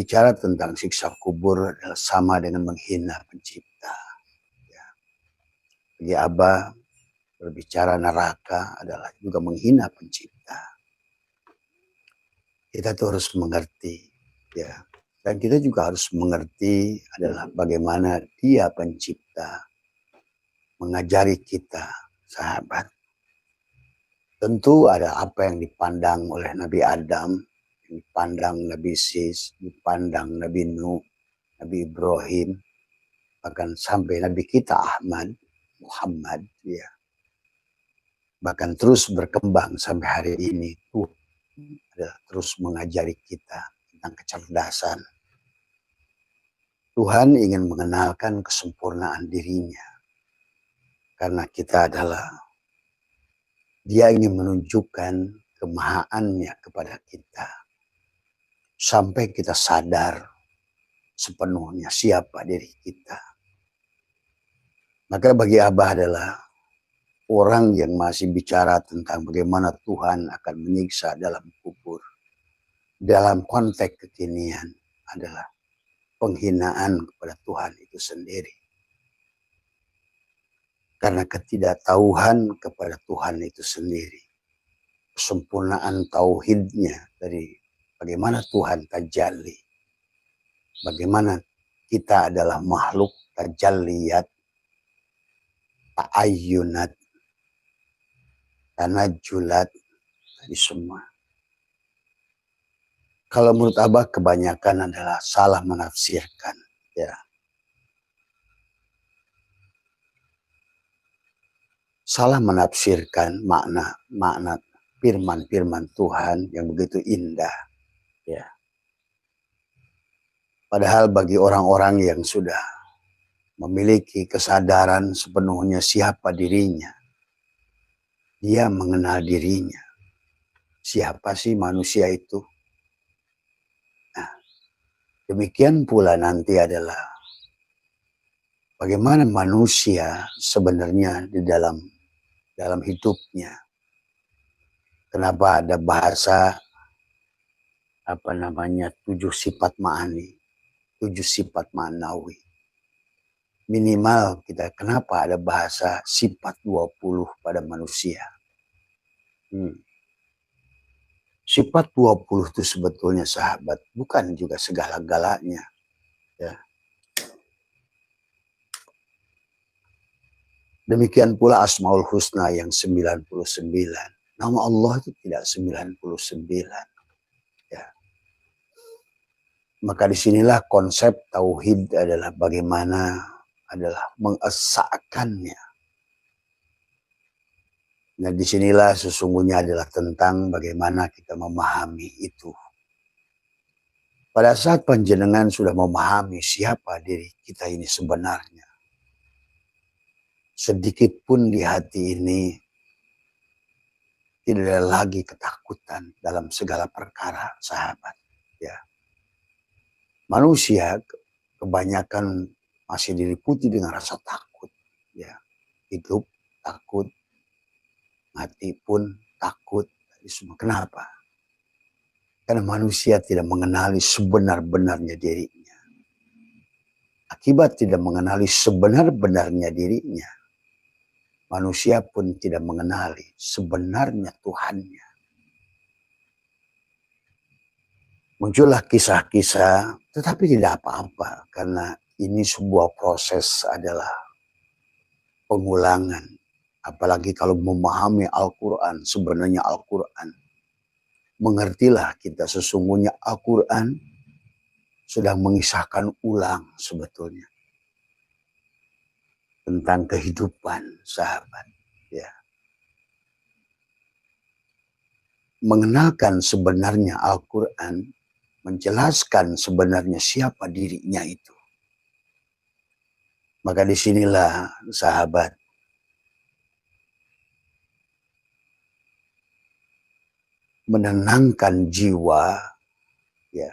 Bicara tentang siksa kubur adalah sama dengan menghina pencipta. Ya. Bagi Abah, berbicara neraka adalah juga menghina pencipta. Kita tuh harus mengerti, ya. Dan kita juga harus mengerti adalah bagaimana Dia pencipta mengajari kita, sahabat. Tentu ada apa yang dipandang oleh Nabi Adam, yang dipandang Nabi Sis, dipandang Nabi Nuh, Nabi Ibrahim, bahkan sampai Nabi kita Muhammad, ya. Bahkan terus berkembang sampai hari ini. Adalah terus mengajari kita tentang kecerdasan. Tuhan ingin mengenalkan kesempurnaan dirinya. Karena kita adalah, Dia ingin menunjukkan kemahaannya kepada kita. Sampai kita sadar sepenuhnya siapa diri kita. Maka bagi Abah adalah orang yang masih bicara tentang bagaimana Tuhan akan menyiksa dalam kubur. Dalam konteks kekinian adalah penghinaan kepada Tuhan itu sendiri. Karena ketidaktahuan kepada Tuhan itu sendiri. Kesempurnaan tauhidnya dari bagaimana Tuhan tajalli. Bagaimana kita adalah makhluk tajalliyat, ta'ayyunat, tanajulat, tadi semua. Kalau menurut Abah kebanyakan adalah salah menafsirkan, ya. Salah menafsirkan makna firman-firman Tuhan yang begitu indah, ya. Padahal bagi orang-orang yang sudah memiliki kesadaran sepenuhnya siapa dirinya, dia mengenal dirinya. Siapa sih manusia itu? Nah, demikian pula nanti adalah bagaimana manusia sebenarnya di dalam hidupnya. Kenapa ada bahasa 7 sifat ma'ani, 7 sifat ma'nawi. Minimal kita kenapa ada bahasa sifat 20 pada manusia. Sifat 20 itu sebetulnya sahabat bukan juga segala-galanya, ya. Demikian pula Asmaul Husna yang 99. Nama Allah itu tidak 99. Ya. Maka disinilah konsep tauhid adalah bagaimana adalah mengesahkannya. Nah disinilah sesungguhnya adalah tentang bagaimana kita memahami itu. Pada saat panjenengan sudah memahami siapa diri kita ini sebenarnya, sedikit pun di hati ini tidak ada lagi ketakutan dalam segala perkara, sahabat. Ya. Manusia kebanyakan masih diliputi dengan rasa takut. Ya. Hidup takut, mati pun takut. Semua. Kenapa? Karena manusia tidak mengenali sebenar-benarnya dirinya. Akibat tidak mengenali sebenar-benarnya dirinya, manusia pun tidak mengenali sebenarnya Tuhannya. Muncullah kisah-kisah, tetapi tidak apa-apa. Karena ini sebuah proses adalah pengulangan. Apalagi kalau memahami Al-Quran, sebenarnya Al-Quran. Mengertilah kita sesungguhnya Al-Quran sedang mengisahkan ulang sebetulnya. Tentang kehidupan, sahabat. Ya. Mengenalkan sebenarnya Al-Quran, menjelaskan sebenarnya siapa dirinya itu. Maka disinilah sahabat, menenangkan jiwa, ya.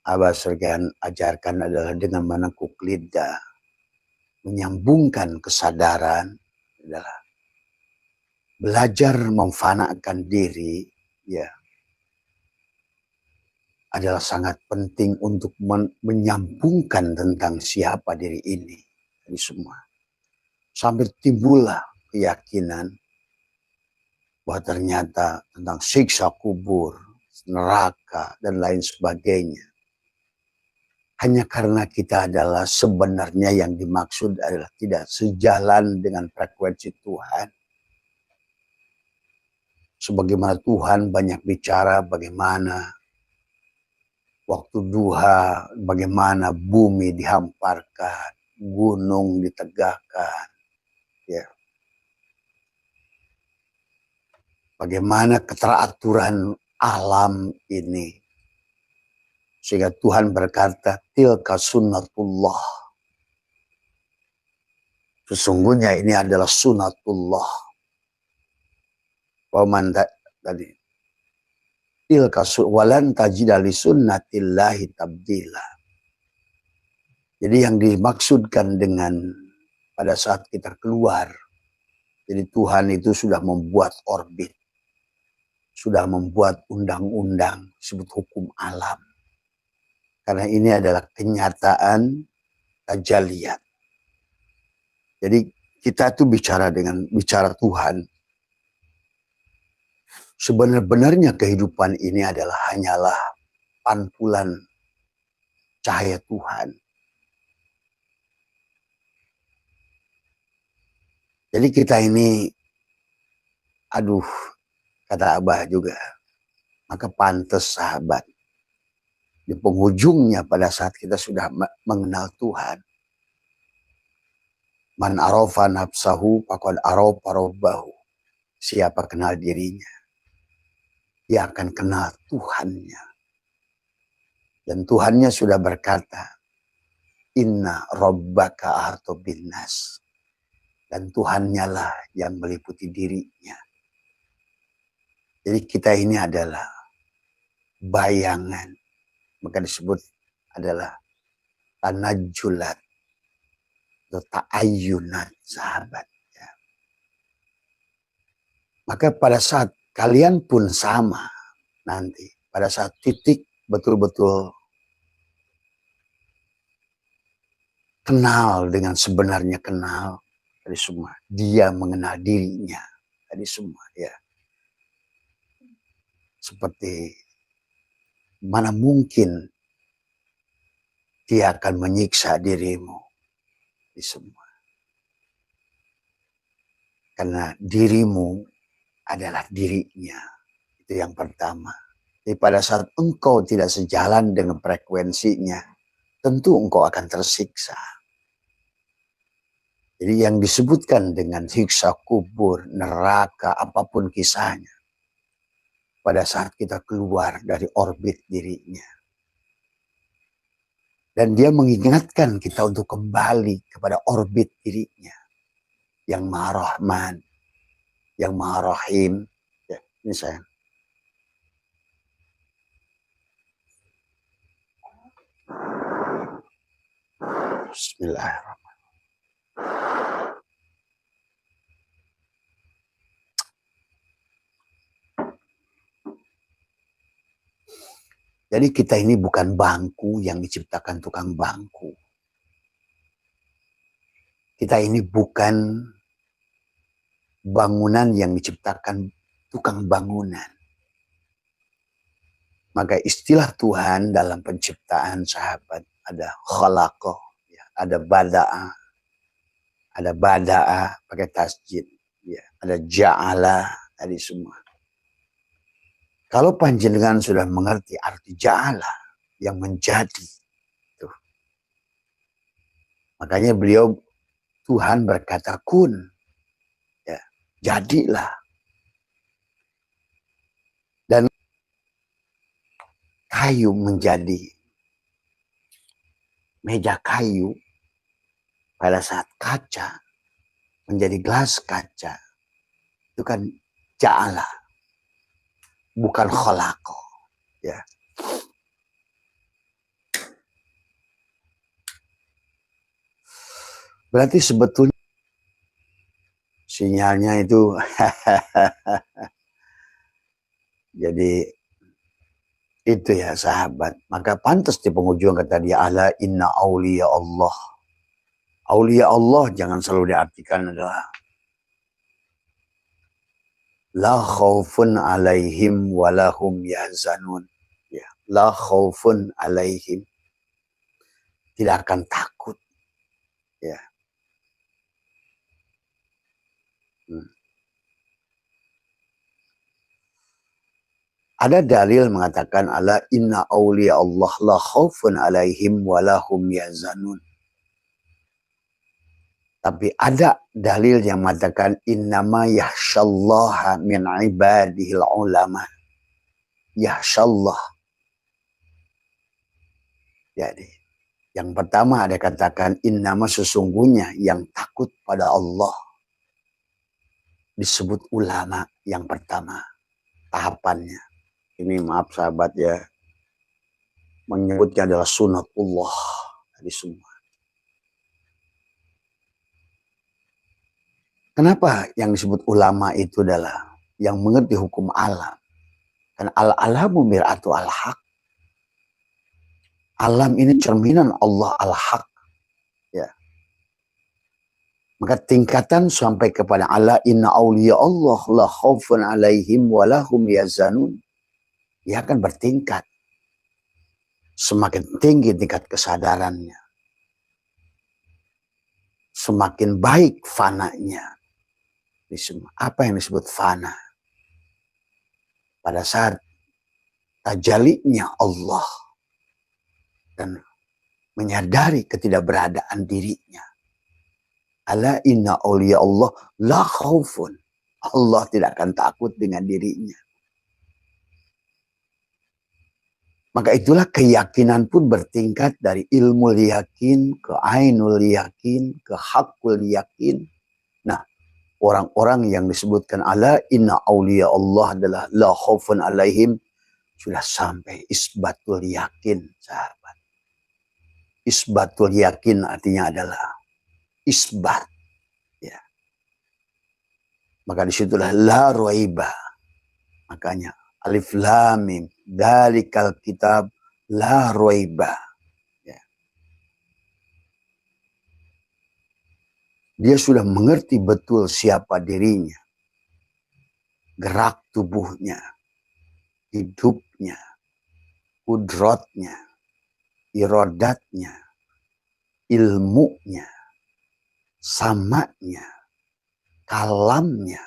Abah sering ajarkan adalah dengan menekuk lidah, menyambungkan kesadaran, adalah belajar memfanakan diri, ya. adalah sangat penting untuk menyambungkan tentang siapa diri ini. Ini semua. Sampai timbullah keyakinan bahwa ternyata tentang siksa kubur, neraka, dan lain sebagainya. Hanya karena kita adalah sebenarnya yang dimaksud adalah tidak sejalan dengan frekuensi Tuhan. Sebagaimana Tuhan banyak bicara bagaimana waktu duha, bagaimana bumi dihamparkan, gunung ditegakkan, ya. Bagaimana keteraturan alam ini. Sehingga Tuhan berkata, tilka sunnatullah. Sesungguhnya ini adalah sunnatullah. Waman tadi. Tilka walan tajida li sunnatillahi tabdila. Jadi yang dimaksudkan dengan pada saat kita keluar, jadi Tuhan itu sudah membuat orbit, sudah membuat undang-undang, disebut hukum alam. Karena ini adalah kenyataan tajaliyat. Jadi kita tuh bicara Tuhan. Sebenarnya kehidupan ini adalah hanyalah pantulan cahaya Tuhan. Jadi kita ini, aduh, kata Abah juga, maka pantas sahabat. Di penghujungnya pada saat kita sudah mengenal Tuhan. Man arafa nafsahu faqad arafa rabbahu. Siapa kenal dirinya, dia akan kenal Tuhannya. Dan Tuhannya sudah berkata, inna rabbaka ahata binnas. Dan Tuhannya lah yang meliputi dirinya. Jadi kita ini adalah bayangan. Maka disebut adalah tanajulat atau ta'ayyunat sahabat. Ya. Maka pada saat kalian pun sama nanti. Pada saat titik betul-betul kenal dengan sebenarnya kenal. Tadi semua. Dia mengenal dirinya. Tadi semua ya. Seperti mana mungkin dia akan menyiksa dirimu di semua. Karena dirimu adalah dirinya. Itu yang pertama. Jadi pada saat engkau tidak sejalan dengan frekuensinya, tentu engkau akan tersiksa. Jadi yang disebutkan dengan siksa kubur, neraka, apapun kisahnya. Pada saat kita keluar dari orbit dirinya. Dan dia mengingatkan kita untuk kembali kepada orbit dirinya. Yang Maha Rahman, yang Maha Rahim. Ya, ini saya. Bismillahirrahmanirrahim. Jadi kita ini bukan bangku yang diciptakan tukang bangku. Kita ini bukan bangunan yang diciptakan tukang bangunan. Maka istilah Tuhan dalam penciptaan sahabat ada khalaqah, ya, ada bada'a pakai tasjid, ya, ada ja'ala tadi semua. Kalau panjenengan sudah mengerti arti ja'ala yang menjadi, tuh. Makanya beliau Tuhan berkata kun, ya, jadilah. Dan kayu menjadi meja kayu pada saat kaca menjadi gelas kaca, itu kan ja'ala, bukan khalaqa, ya. Berarti sebetulnya sinyalnya itu jadi Itu ya sahabat. Maka pantas di penghujung kata dia, ala inna auliya Allah. Aulia Allah jangan selalu diartikan adalah la khaufun alaihim walahum yahzanun. Ya, la khaufun alaihim. Tidak akan takut. Ya. Ada dalil mengatakan ala inna awliya Allah la khaufun alaihim walahum yahzanun. Tapi ada dalil yang mengatakan innama yahsyallaha min ibadihil ulama. Yahsyallah. Jadi yang pertama ada katakan innama sesungguhnya yang takut pada Allah. Disebut ulama yang pertama tahapannya. Ini maaf sahabat ya, menyebutnya adalah sunatullah dari semua. Kenapa yang disebut ulama itu adalah yang mengerti hukum alam? Karena al-alamu mir'atu al-haq. Alam ini cerminan Allah al-haq. Ya. Maka tingkatan sampai kepada ala inna awliya Allah la khaufun alaihim walahum yahzanun. Dia akan bertingkat. Semakin tinggi tingkat kesadarannya. Semakin baik fananya. Apa yang disebut fana? Pada saat tajalinya Allah. Dan menyadari ketidakberadaan dirinya. Ala inna awliya Allah la khaufun. Allah tidak akan takut dengan dirinya. Maka itulah keyakinan pun bertingkat dari ilmu yakin ke ainul yakin ke hakul yakin. Nah, orang-orang yang disebutkan ala inna awliya Allah adalah la khaufun alaihim sudah sampai isbatul yakin, sahabat. Isbatul yakin artinya adalah isbat. Ya. Maka disitulah la raiba. Makanya alif lam mim dalikal kitab la raiba. Ya. Dia sudah mengerti betul siapa dirinya, gerak tubuhnya, hidupnya, kudratnya, iradatnya, ilmunya, samanya, kalamnya,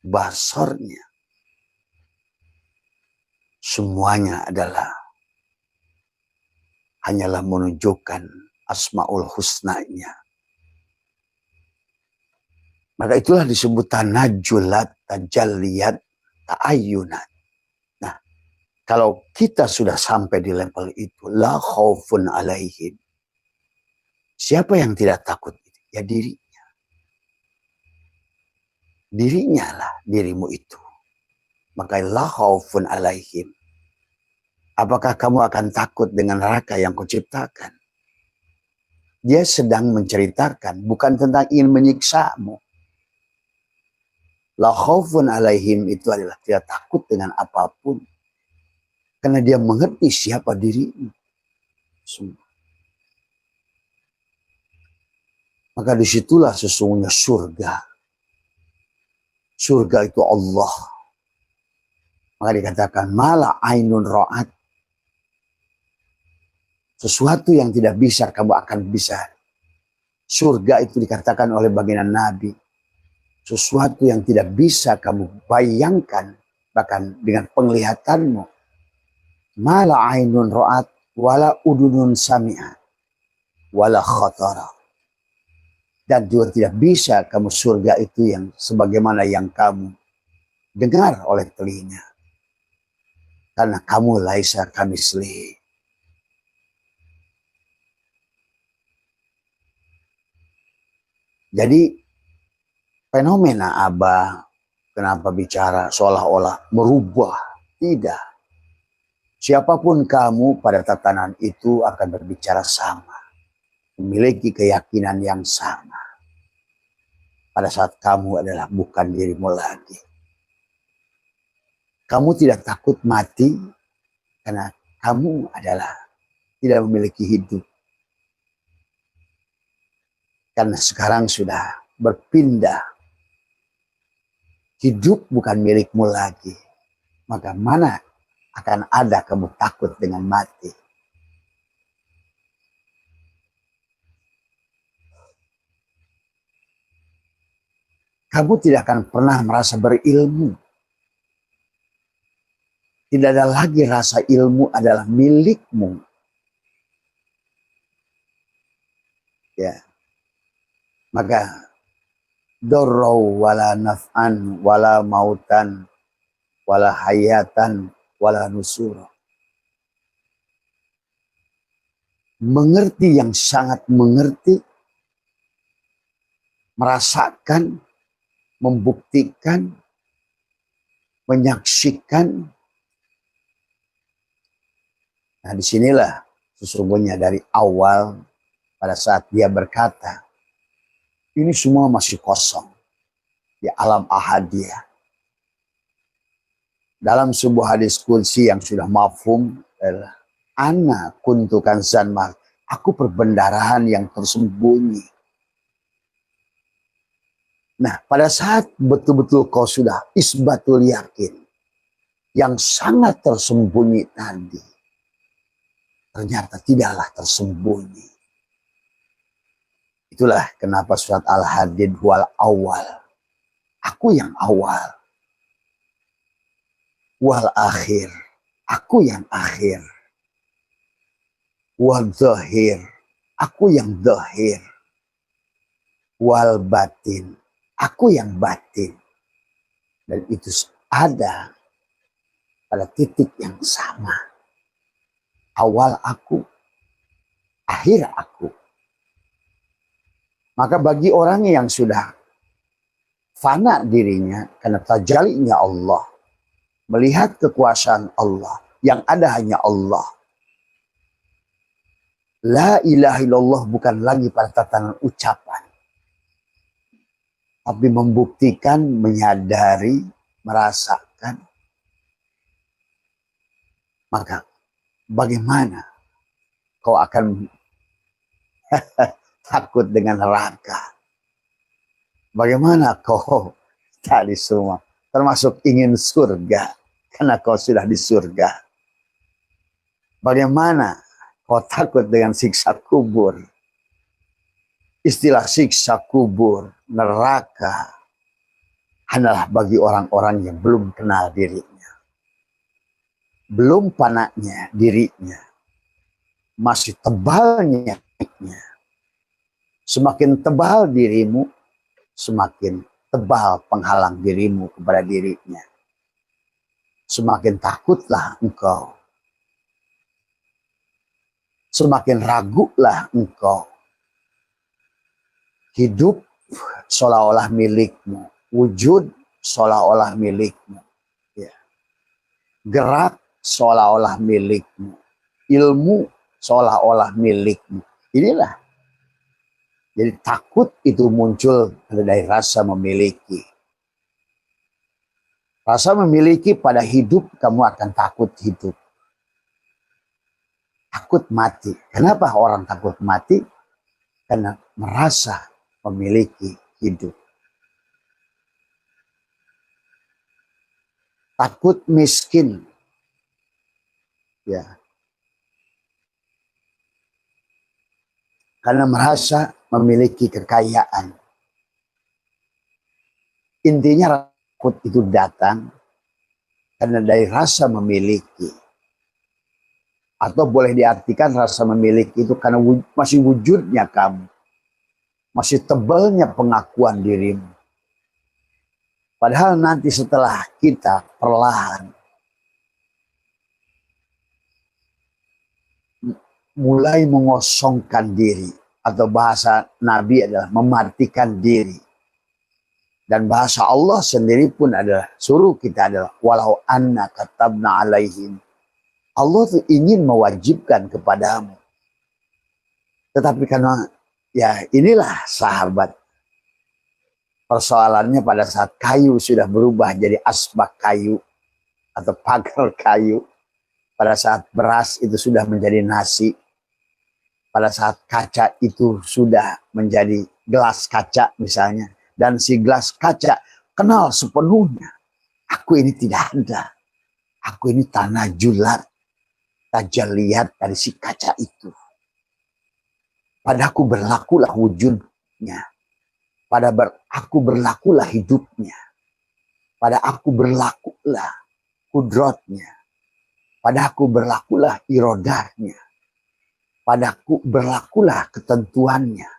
basarnya. Semuanya adalah hanyalah menunjukkan asmaul husnanya. Maka itulah disebut tanajulat, tajalliyat, ta'ayyunat. Nah, kalau kita sudah sampai di level itu, la khaufun alaihim. Siapa yang tidak takut? Ya dirinya. Dirinya lah, dirimu itu. Maka la khaufun alaihim. Apakah kamu akan takut dengan neraka yang kuciptakan? Dia sedang menceritakan, bukan tentang ingin menyiksamu. La khaufun alaihim itu adalah tidak takut dengan apapun. Karena dia mengerti siapa dirinya. Semua. Maka disitulah sesungguhnya surga. Surga itu Allah. Maka dikatakan mala ainun ra'at. Sesuatu yang tidak bisa kamu akan bisa. Surga itu dikatakan oleh baginda Nabi. Sesuatu yang tidak bisa kamu bayangkan. Bahkan dengan penglihatanmu. Mala ainun ra'at. Wala udunun sami'at. Wala khatara. Dan juga tidak bisa kamu surga itu yang sebagaimana yang kamu dengar oleh telinga. Karena kamu laisa kamislihi. Jadi fenomena Abah kenapa bicara seolah-olah merubah. Tidak. Siapapun kamu pada tatanan itu akan berbicara sama. Memiliki keyakinan yang sama. Pada saat kamu adalah bukan dirimu lagi. Kamu tidak takut mati Karena kamu adalah tidak memiliki hidup. Karena sekarang sudah berpindah. Hidup bukan milikmu lagi. Maka mana akan ada kamu takut dengan mati? Kamu tidak akan pernah merasa berilmu. Tidak ada lagi rasa ilmu adalah milikmu. Ya. Maka dorrau wala naf'an wala mautan wala hayatan wala nusura. Mengerti yang sangat mengerti, merasakan, membuktikan, menyaksikan. Nah, disinilah sesungguhnya dari awal pada saat dia berkata, ini semua masih kosong di alam ahadiyah. Dalam sebuah hadis qudsi yang sudah mafhum adalah ana kuntu kanzan mal, aku perbendarahan yang tersembunyi. Nah, pada saat betul-betul kau sudah isbatul yakin yang sangat tersembunyi tadi, ternyata tidaklah tersembunyi. Itulah kenapa surat Al-Hadid wal awal. Aku yang awal. Wal akhir. Aku yang akhir. Wal zahir. Aku yang zahir. Wal batin. Aku yang batin. Dan itu ada pada titik yang sama. Awal aku. Akhir aku. Maka bagi orang yang sudah fana dirinya karena tajalinya Allah, melihat kekuasaan Allah, yang ada hanya Allah. La ilaha illallah bukan lagi pada tatanan ucapan, tapi membuktikan, menyadari, merasakan. Maka bagaimana kau akan takut dengan neraka? Bagaimana kau tadi semua, termasuk ingin surga, karena kau sudah di surga. Bagaimana kau takut dengan siksa kubur? Istilah siksa kubur, neraka, hanyalah bagi orang-orang yang belum kenal dirinya. Belum panaknya dirinya. Masih tebalnya dirinya. Semakin tebal dirimu, semakin tebal penghalang dirimu kepada dirinya. Semakin takutlah engkau. Semakin ragulah engkau. Hidup seolah-olah milikmu. Wujud seolah-olah milikmu. Ya. Gerak seolah-olah milikmu. Ilmu seolah-olah milikmu. Inilah. Jadi takut itu muncul dari rasa memiliki. Rasa memiliki pada hidup, kamu akan takut hidup. Takut mati. Kenapa orang takut mati? Karena merasa memiliki hidup. Takut miskin. Ya. Karena merasa memiliki kekayaan. Intinya takut itu datang karena dari rasa memiliki. Atau boleh diartikan rasa memiliki itu karena masih wujudnya kamu. Masih tebalnya pengakuan dirimu. Padahal nanti setelah kita perlahan mulai mengosongkan diri. Atau bahasa Nabi adalah mematikan diri. Dan bahasa Allah sendiri pun adalah suruh kita adalah walau anna katabna alaihim. Allah tuh ingin mewajibkan kepadamu. Tetapi karena ya inilah sahabat. Persoalannya pada saat kayu sudah berubah jadi asbak kayu atau pagar kayu. pada saat beras itu sudah menjadi nasi, pada saat kaca itu sudah menjadi gelas kaca misalnya, dan si gelas kaca kenal sepenuhnya, aku ini tidak ada, aku ini tanah julat, tajal lihat dari si kaca itu. Padaku berlakulah wujudnya, aku berlakulah hidupnya, pada aku berlakulah kudrotnya, pada aku berlakulah irodahnya, padaku berlakulah ketentuannya.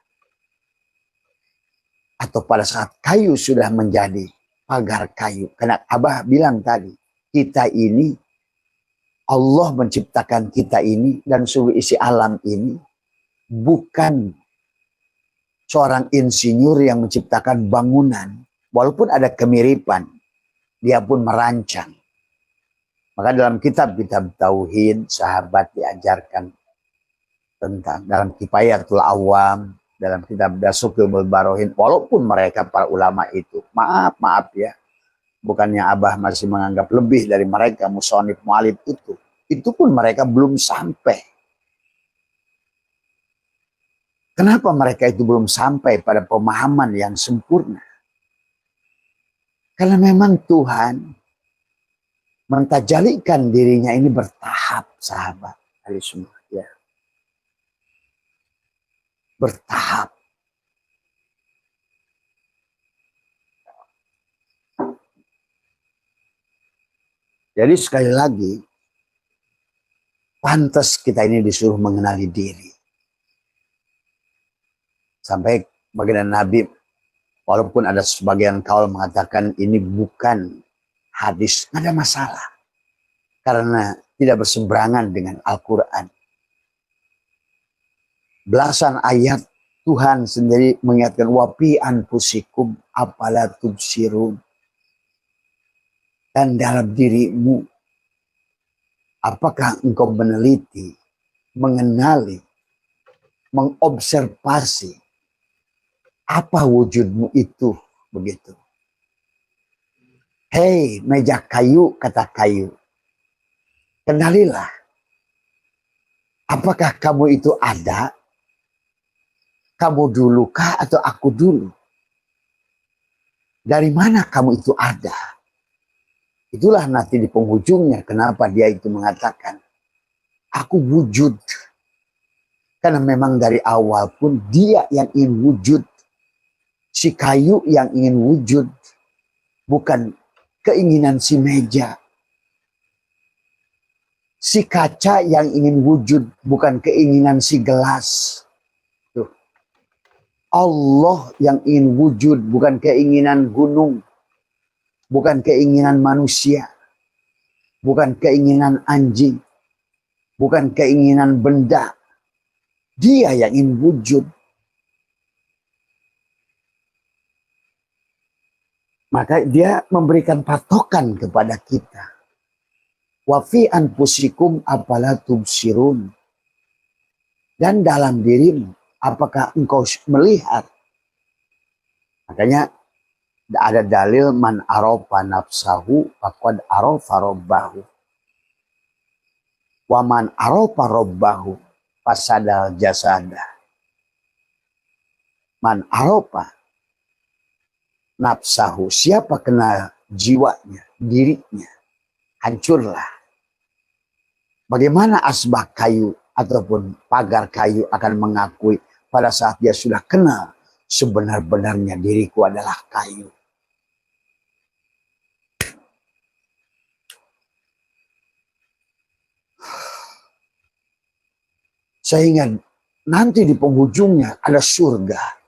Atau pada saat kayu sudah menjadi pagar kayu. Karena Abah bilang tadi, kita ini, Allah menciptakan kita ini dan seluruh isi alam ini bukan seorang insinyur yang menciptakan bangunan. Walaupun ada kemiripan, dia pun merancang. Maka dalam kitab-kitab Tauhid, sahabat diajarkan tentang dalam Kifayatul Awam, dalam kitab Dasukul Barohin, walaupun mereka para ulama itu, maaf ya, bukannya Abah masih menganggap lebih dari mereka, musonif mu'alif itu pun mereka belum sampai. Kenapa mereka itu belum sampai pada pemahaman yang sempurna? Karena memang Tuhan mentajalikan dirinya ini bertahap, sahabat dari semua. Ya. Bertahap. Jadi sekali lagi, pantas kita ini disuruh mengenali diri. Sampai baginda Nabi, walaupun ada sebagian kaul mengatakan ini bukan hadis, nggak ada masalah. Karena tidak berseberangan dengan Al-Quran. Belasan ayat Tuhan sendiri mengingatkan, wapi anfusikum apala tubsirun. Dan dalam dirimu, apakah engkau meneliti, mengenali, mengobservasi apa wujudmu itu, begitu. Hei, meja kayu, kata kayu. Kenalilah. Apakah kamu itu ada? Kamu dulu kah atau aku dulu? Dari mana kamu itu ada? Itulah nanti di penghujungnya kenapa dia itu mengatakan, aku wujud. Karena memang dari awal pun dia yang ingin wujud. Si kayu yang ingin wujud. Bukan keinginan si meja. Si kaca yang ingin wujud. Bukan keinginan si gelas. Tuh. Allah yang ingin wujud. Bukan keinginan gunung. Bukan keinginan manusia. Bukan keinginan anjing. Bukan keinginan benda. Dia yang ingin wujud. Maka dia memberikan patokan kepada kita. Wa fi anfusikum apala tubsirun. Dan dalam dirimu, apakah engkau melihat? Makanya ada dalil man arofa nafsahu faqad arofa robbahu. Wa man arofa robbahu fasadal jasadah. Man arofa nafsahu, siapa kenal jiwanya, dirinya, hancurlah. Bagaimana asbak kayu ataupun pagar kayu akan mengakui pada saat dia sudah kenal sebenar-benarnya diriku adalah kayu. Sehingga nanti di penghujungnya ada surga.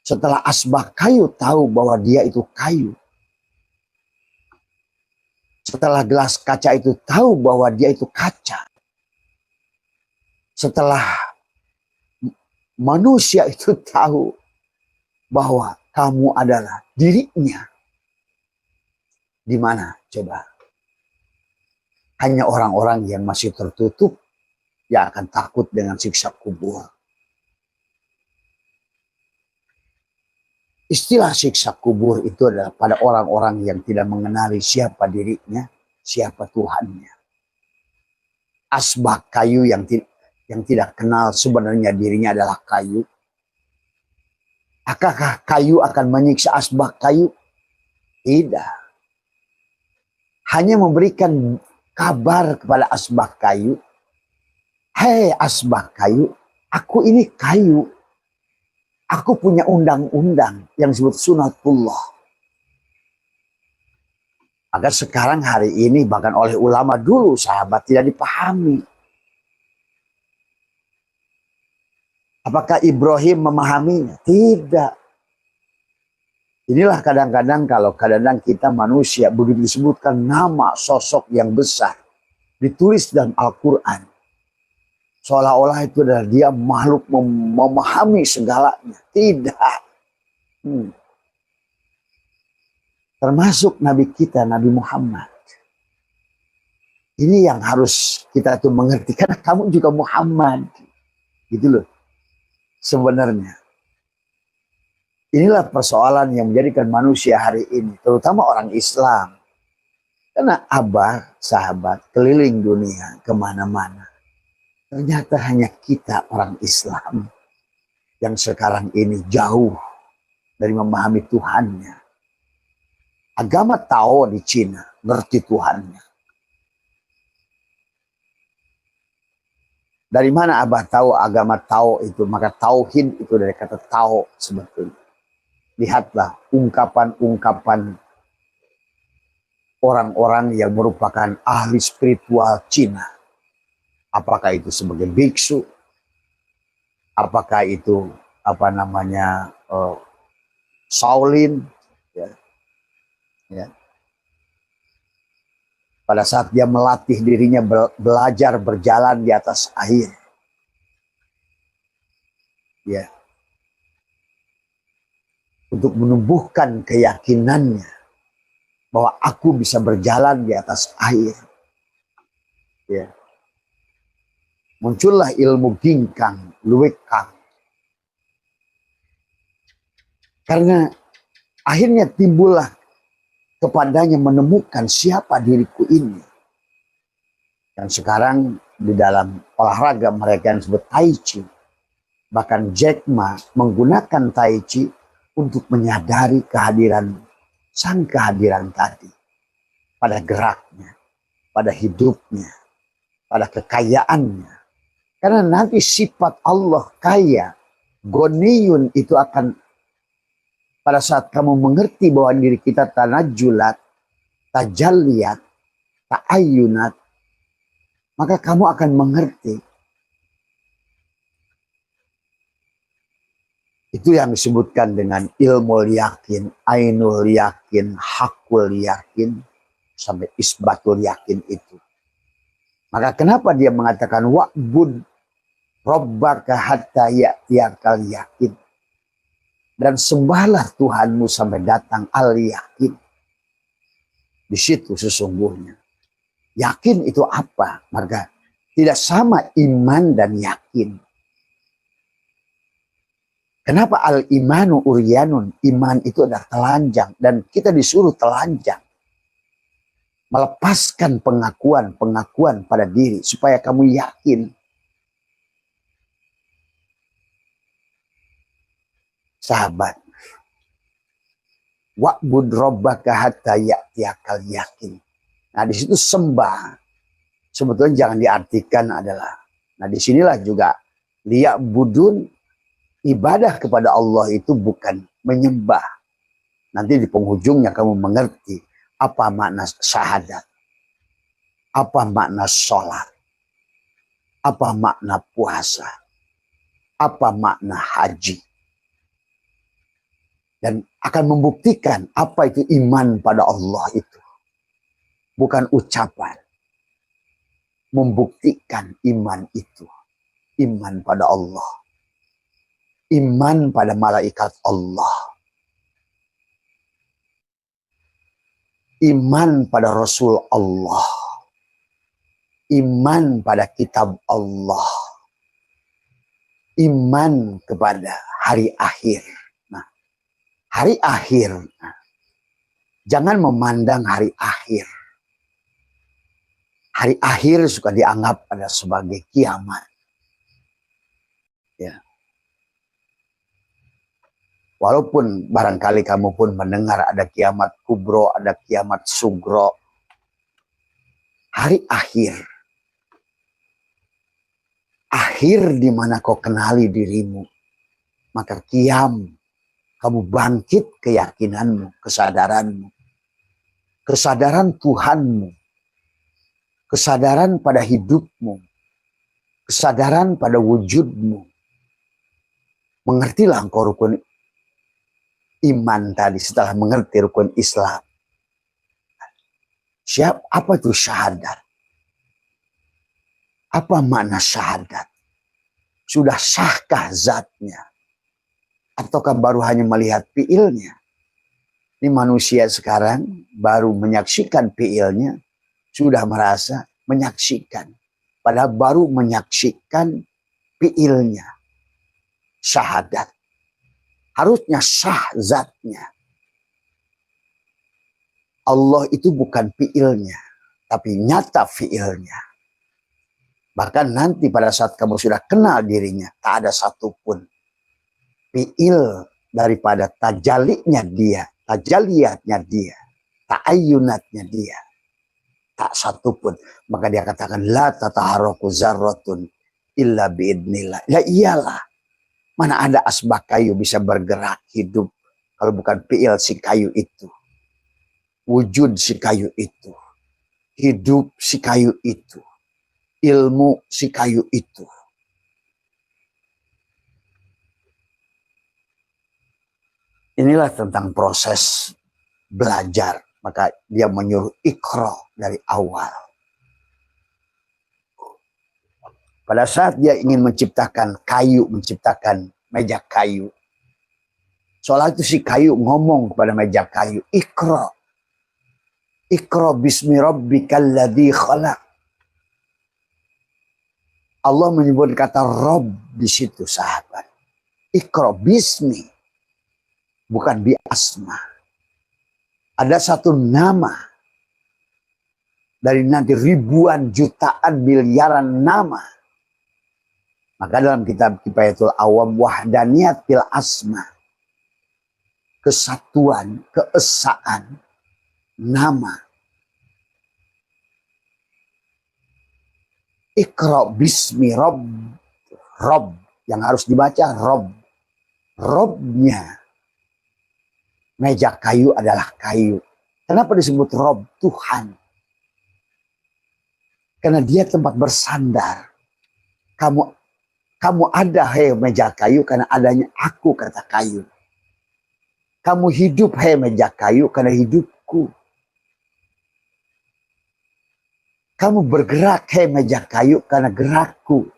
Setelah asbak kayu tahu bahwa dia itu kayu. Setelah gelas kaca itu tahu bahwa dia itu kaca. Setelah manusia itu tahu bahwa kamu adalah dirinya. Di mana coba? Hanya orang-orang yang masih tertutup yang akan takut dengan siksa kubur. Istilah siksa kubur itu adalah pada orang-orang yang tidak mengenali siapa dirinya, siapa Tuhannya. asbak kayu yang tidak kenal sebenarnya dirinya adalah kayu? Apakah kayu akan menyiksa asbak kayu? Tidak. Hanya memberikan kabar kepada asbak kayu, hei asbak kayu, aku ini kayu. Aku punya undang-undang yang disebut sunatullah. Maka sekarang hari ini bahkan oleh ulama dulu sahabat tidak dipahami. Apakah Ibrahim memahaminya? Tidak. Inilah kadang-kadang kalau kadang-kadang kita manusia begitu disebutkan nama sosok yang besar ditulis dalam Al-Quran. Seolah-olah itu adalah dia makhluk memahami segalanya. Tidak. Termasuk Nabi kita, Nabi Muhammad. Ini yang harus kita tuh mengerti. Karena kamu juga Muhammad. Gitu loh. Sebenarnya. Inilah persoalan yang menjadikan manusia hari ini. Terutama orang Islam. Karena abah, sahabat, keliling dunia kemana-mana. Ternyata hanya kita orang Islam. Yang sekarang ini jauh dari memahami Tuhannya. Agama Tao di Cina, ngerti Tuhannya. Dari mana abah tahu agama Tao itu? Maka tauhid itu dari kata Tao sebetulnya. Lihatlah ungkapan-ungkapan orang-orang yang merupakan ahli spiritual Cina. Apakah itu sebagai biksu? Apakah itu Shaolin? Ya. Pada saat dia melatih dirinya belajar berjalan di atas air. Ya. Untuk menumbuhkan keyakinannya bahwa aku bisa berjalan di atas air. Ya. Muncullah ilmu ginkang, luwekang. Karena akhirnya timbullah kepadanya menemukan siapa diriku ini. Dan sekarang di dalam olahraga mereka yang disebut Tai Chi. Bahkan Jack Ma menggunakan Tai Chi untuk menyadari sang kehadiran tadi. Pada geraknya, pada hidupnya, pada kekayaannya. Karena nanti sifat Allah kaya, Goniyun itu akan pada saat kamu mengerti bahwa diri kita tanajulat, tajalliyat, ta'ayyunat, maka kamu akan mengerti. Itu yang disebutkan dengan ilmu yakin, ainul yakin, hakul yakin, sampai isbatul yakin itu. Maka kenapa dia mengatakan wa'bud rabbaka hatta ya'tiyakal yakin. Dan sembahlah Tuhanmu sampai datang al-yakin. Di situ sesungguhnya. Yakin itu apa? Maka tidak sama iman dan yakin. Kenapa al-imanu uryanun? Iman itu adalah telanjang. Dan kita disuruh telanjang. Melepaskan pengakuan pada diri. Supaya kamu yakin. Sahabat. Wa'bud rabbaka hatta ya'tiyakal yakin. Nah di situ sembah. Sebetulnya jangan diartikan adalah. Nah disinilah juga. Liya'budun. Ibadah kepada Allah itu bukan menyembah. Nanti di penghujungnya kamu mengerti. Apa makna syahadat. Apa makna sholat. Apa makna puasa. Apa makna haji. Dan akan membuktikan apa itu iman pada Allah itu. Bukan ucapan. Membuktikan iman itu. Iman pada Allah. Iman pada malaikat Allah. Iman pada Rasul Allah. Iman pada kitab Allah. Iman kepada hari akhir. Hari akhir. Jangan memandang hari akhir. Hari akhir suka dianggap ada sebagai kiamat. Ya. Walaupun barangkali kamu pun mendengar ada kiamat kubro, ada kiamat sugro. Hari akhir. Akhir di mana kau kenali dirimu. Maka kiam, kamu bangkit keyakinanmu, kesadaranmu. Kesadaran Tuhanmu. Kesadaran pada hidupmu. Kesadaran pada wujudmu. Mengertilah engkau rukun iman tadi setelah mengerti rukun Islam. Apa itu syahadat? Apa makna syahadat? Sudah sahkah zatnya? Ataukah baru hanya melihat fiilnya? Ini manusia sekarang baru menyaksikan fiilnya, sudah merasa menyaksikan. Padahal baru menyaksikan fiilnya. Syahadat. Harusnya sah zatnya. Allah itu bukan fiilnya, tapi nyata fiilnya. Bahkan nanti pada saat kamu sudah kenal dirinya, tak ada satupun fiil daripada tajalinya dia, tajaliyatnya dia, ta'ayyunatnya dia. Tak satupun. Maka dia katakan, la tataharoku zarratun illa biidnillah. Ya iyalah. Mana ada asbak kayu bisa bergerak hidup kalau bukan fiil si kayu itu. Wujud si kayu itu. Hidup si kayu itu. Ilmu si kayu itu. Inilah tentang proses belajar. Maka dia menyuruh ikro dari awal. Pada saat dia ingin menciptakan kayu, menciptakan meja kayu. Soalnya itu si kayu ngomong kepada meja kayu, ikro. Ikro bismi rabbikal ladzi khalaq. Allah menyebut kata Rob di situ sahabat. Ikro bismi. Bukan bi asma. Ada satu nama. Dari nanti ribuan, jutaan, miliaran nama. Maka dalam kitab Kifayatul Awam, wahdaniyat fil asma. Kesatuan, keesaan, nama. Iqra bismi Rob. Rob. Yang harus dibaca Rob. Robnya. Meja kayu adalah kayu. Kenapa disebut Rob? Tuhan. Karena dia tempat bersandar. Kamu ada hei meja kayu karena adanya aku kata kayu. Kamu hidup hei meja kayu karena hidupku. Kamu bergerak hei meja kayu karena gerakku.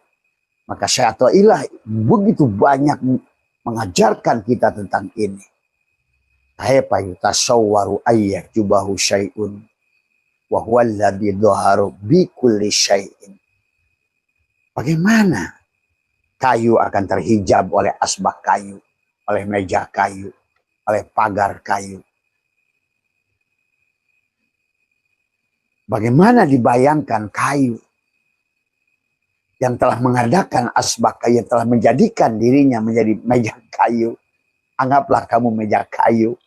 Maka syaitanillah begitu banyak mengajarkan kita tentang ini. Kaifa yutasawwaru ayyubahu syai'un wa huwa alladhi dhaharu bi kulli syai'in. Bagaimana kayu akan terhijab oleh asbak kayu, oleh meja kayu, oleh pagar kayu. Bagaimana dibayangkan kayu yang telah mengadakan asbak kayu, yang telah menjadikan dirinya menjadi meja kayu. Anggaplah kamu meja kayu.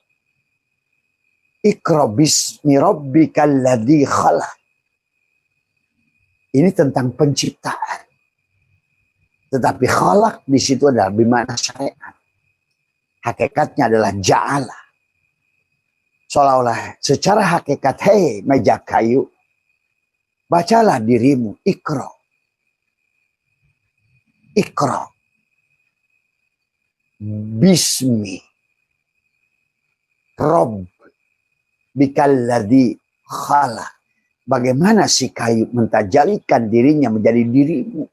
Iqra bismi rabbikal ladzi khalaq. Ini tentang penciptaan. Tetapi khalaq di situ adalah bermakna syariat. Hakikatnya adalah ja'ala. Seolah-olah secara hakikat, hei meja kayu, bacalah dirimu, ikra. Ikra. Bismi. Rob. Bikalladzi khalaq. Bagaimana si kayu mentajalikan dirinya menjadi dirimu.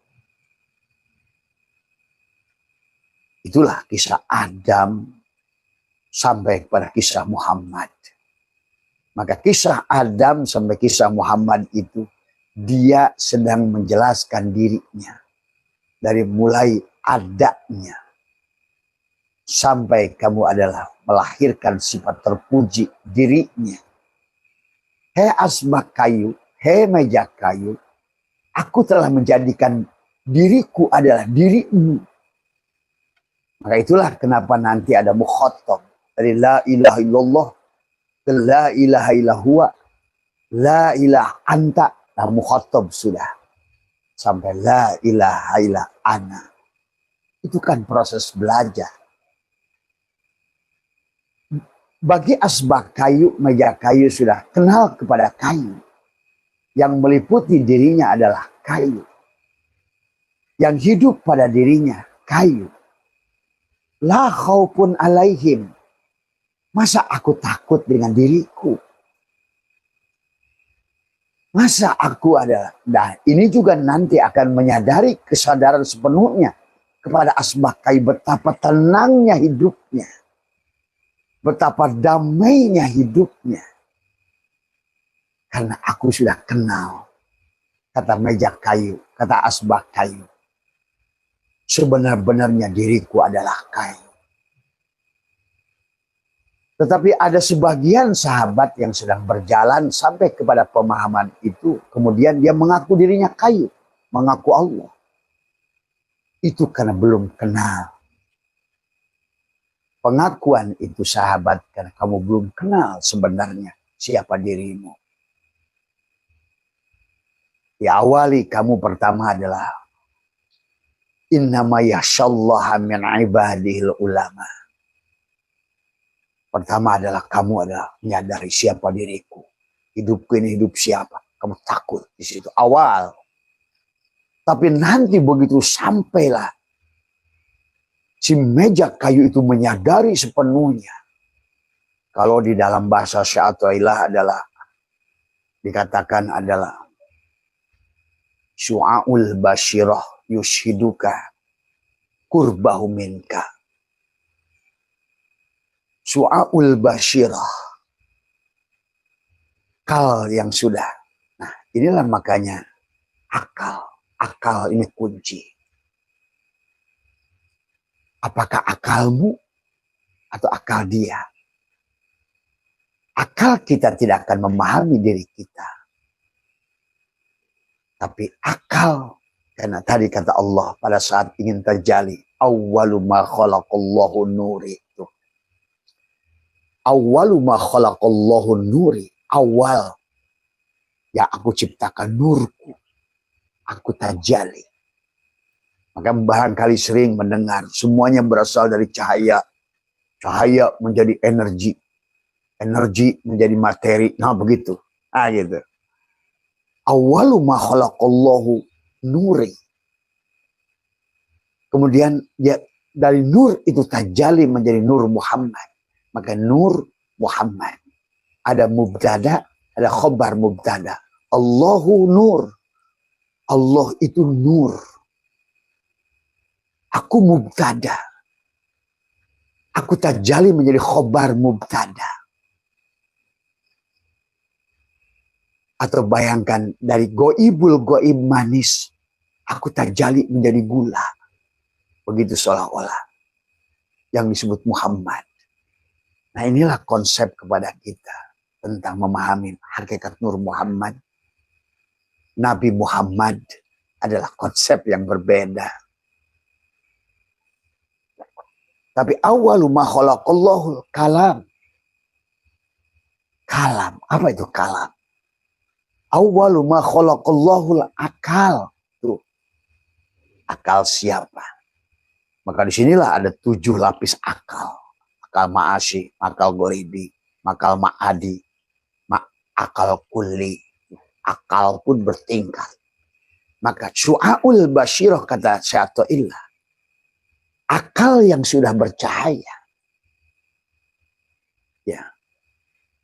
Itulah kisah Adam sampai kepada kisah Muhammad. Maka kisah Adam sampai kisah Muhammad itu dia sedang menjelaskan dirinya. Dari mulai adanya sampai kamu adalah melahirkan sifat terpuji dirinya. Hei asbak kayu, hei meja kayu, aku telah menjadikan diriku adalah dirimu. Maka itulah kenapa nanti ada mukhatab dari la ilaha illallah ke la ilaha illallah, la ilaha anta, nah mukhatab sudah sampai la ilaha illa ana. Itu kan proses belajar. Bagi asbak kayu, meja kayu sudah kenal kepada kayu. Yang meliputi dirinya adalah kayu. Yang hidup pada dirinya kayu. La khaufun alaihim. Masa aku takut dengan diriku? Masa aku adalah... Nah, ini juga nanti akan menyadari kesadaran sepenuhnya kepada asbak kayu, betapa tenangnya hidupnya. Betapa damainya hidupnya. Karena aku sudah kenal. Kata meja kayu, kata asbak kayu. Sebenar-benarnya diriku adalah kayu. Tetapi ada sebagian sahabat yang sedang berjalan sampai kepada pemahaman itu. Kemudian dia mengaku dirinya kayu. Mengaku Allah. Itu karena belum kenal. Pengakuan itu sahabat karena kamu belum kenal sebenarnya siapa dirimu. Diawali kamu pertama adalah innama yakhsyallaha min ibadihil ulama. Pertama adalah kamu adalah menyadari siapa diriku. Hidupku ini hidup siapa? Kamu takut di situ awal. Tapi nanti begitu sampailah si meja kayu itu menyadari sepenuhnya. Kalau di dalam bahasa Syai'atullah adalah dikatakan adalah syu'aul basyirah yushiduka kurbahu minka. Syu'aul basyirah. Akal yang sudah. Nah, inilah makanya akal. Akal ini kunci. Apakah akalmu atau akal dia? Akal kita tidak akan memahami diri kita. Tapi akal, karena tadi kata Allah pada saat ingin terjali, awwalu ma khalaqallahu nuri. Awwalu ma khalaqallahu nuri. Awal ya aku ciptakan nurku. Aku tajali. Maka barangkali sering mendengar semuanya berasal dari cahaya. Cahaya menjadi energi. Energi menjadi materi. Nah begitu. Ah gitu. Awwalu ma khalaqallahu nuri. Kemudian ya, dari nur itu tajali menjadi nur Muhammad. Maka nur Muhammad. Ada mubtada, ada khobar mubtada. Allahu nur. Allah itu nur. Aku mubtada. Aku tajali menjadi khobar mubtada. Atau bayangkan dari goibul goib manis. Aku tajali menjadi gula. Begitu seolah-olah. Yang disebut Muhammad. Nah inilah konsep kepada kita. Tentang memahami hakikat Nur Muhammad. Nabi Muhammad adalah konsep yang berbeda. Tapi awalu ma khalaqallahu kalam. Kalam. Apa itu kalam? Awalu ma khalaqallahu akal. Tuh. Akal siapa? Maka disinilah ada 7 lapis akal. Akal ma'asyi, akal goribi, akal ma'adi, akal kulli. Akal pun bertingkat. Maka syu'aul basyirah kata Syai'atullah. Akal yang sudah bercahaya. Ya.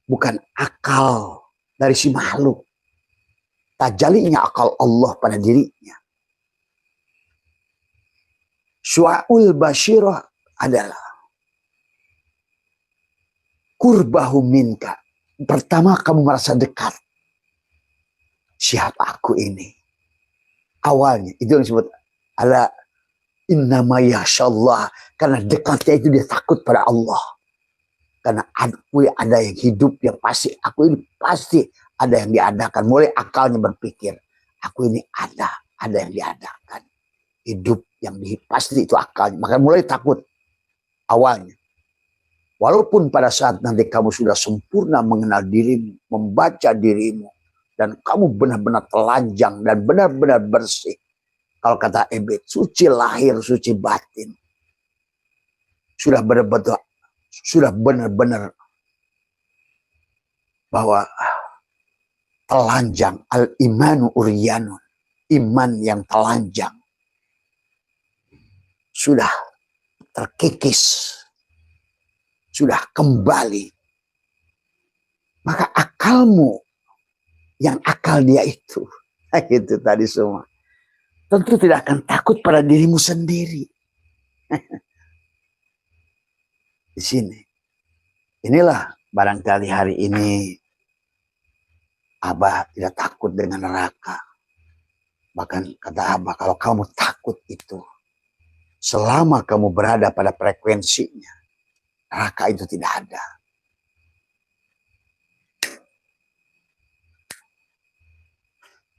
Bukan akal dari si makhluk. Tajalinya akal Allah pada dirinya. Syu'aul basyirah adalah kurbahu minka. Pertama kamu merasa dekat. Siapa aku ini? Awalnya itu yang disebut ala innama yakhshallah. Karena dekatnya itu dia takut pada Allah. Karena aku ada yang hidup yang pasti. Aku ini pasti ada yang diadakan. Mulai akalnya berpikir, aku ini ada yang diadakan. Hidup yang pasti itu akalnya. Maka mulai takut awalnya. Walaupun pada saat nanti kamu sudah sempurna mengenal dirimu, membaca dirimu, dan kamu benar-benar telanjang dan benar-benar bersih. Kalau kata Ebed, suci lahir, suci batin. Sudah benar-benar bahwa telanjang, al-imanu uryanun, iman yang telanjang sudah terkikis, sudah kembali. Maka akalmu yang akal dia itu tadi semua, tentu tidak akan takut pada dirimu sendiri. Di sini, inilah barangkali hari ini Abah tidak takut dengan neraka. Bahkan kata Abah, kalau kamu takut itu, selama kamu berada pada frekuensinya, neraka itu tidak ada.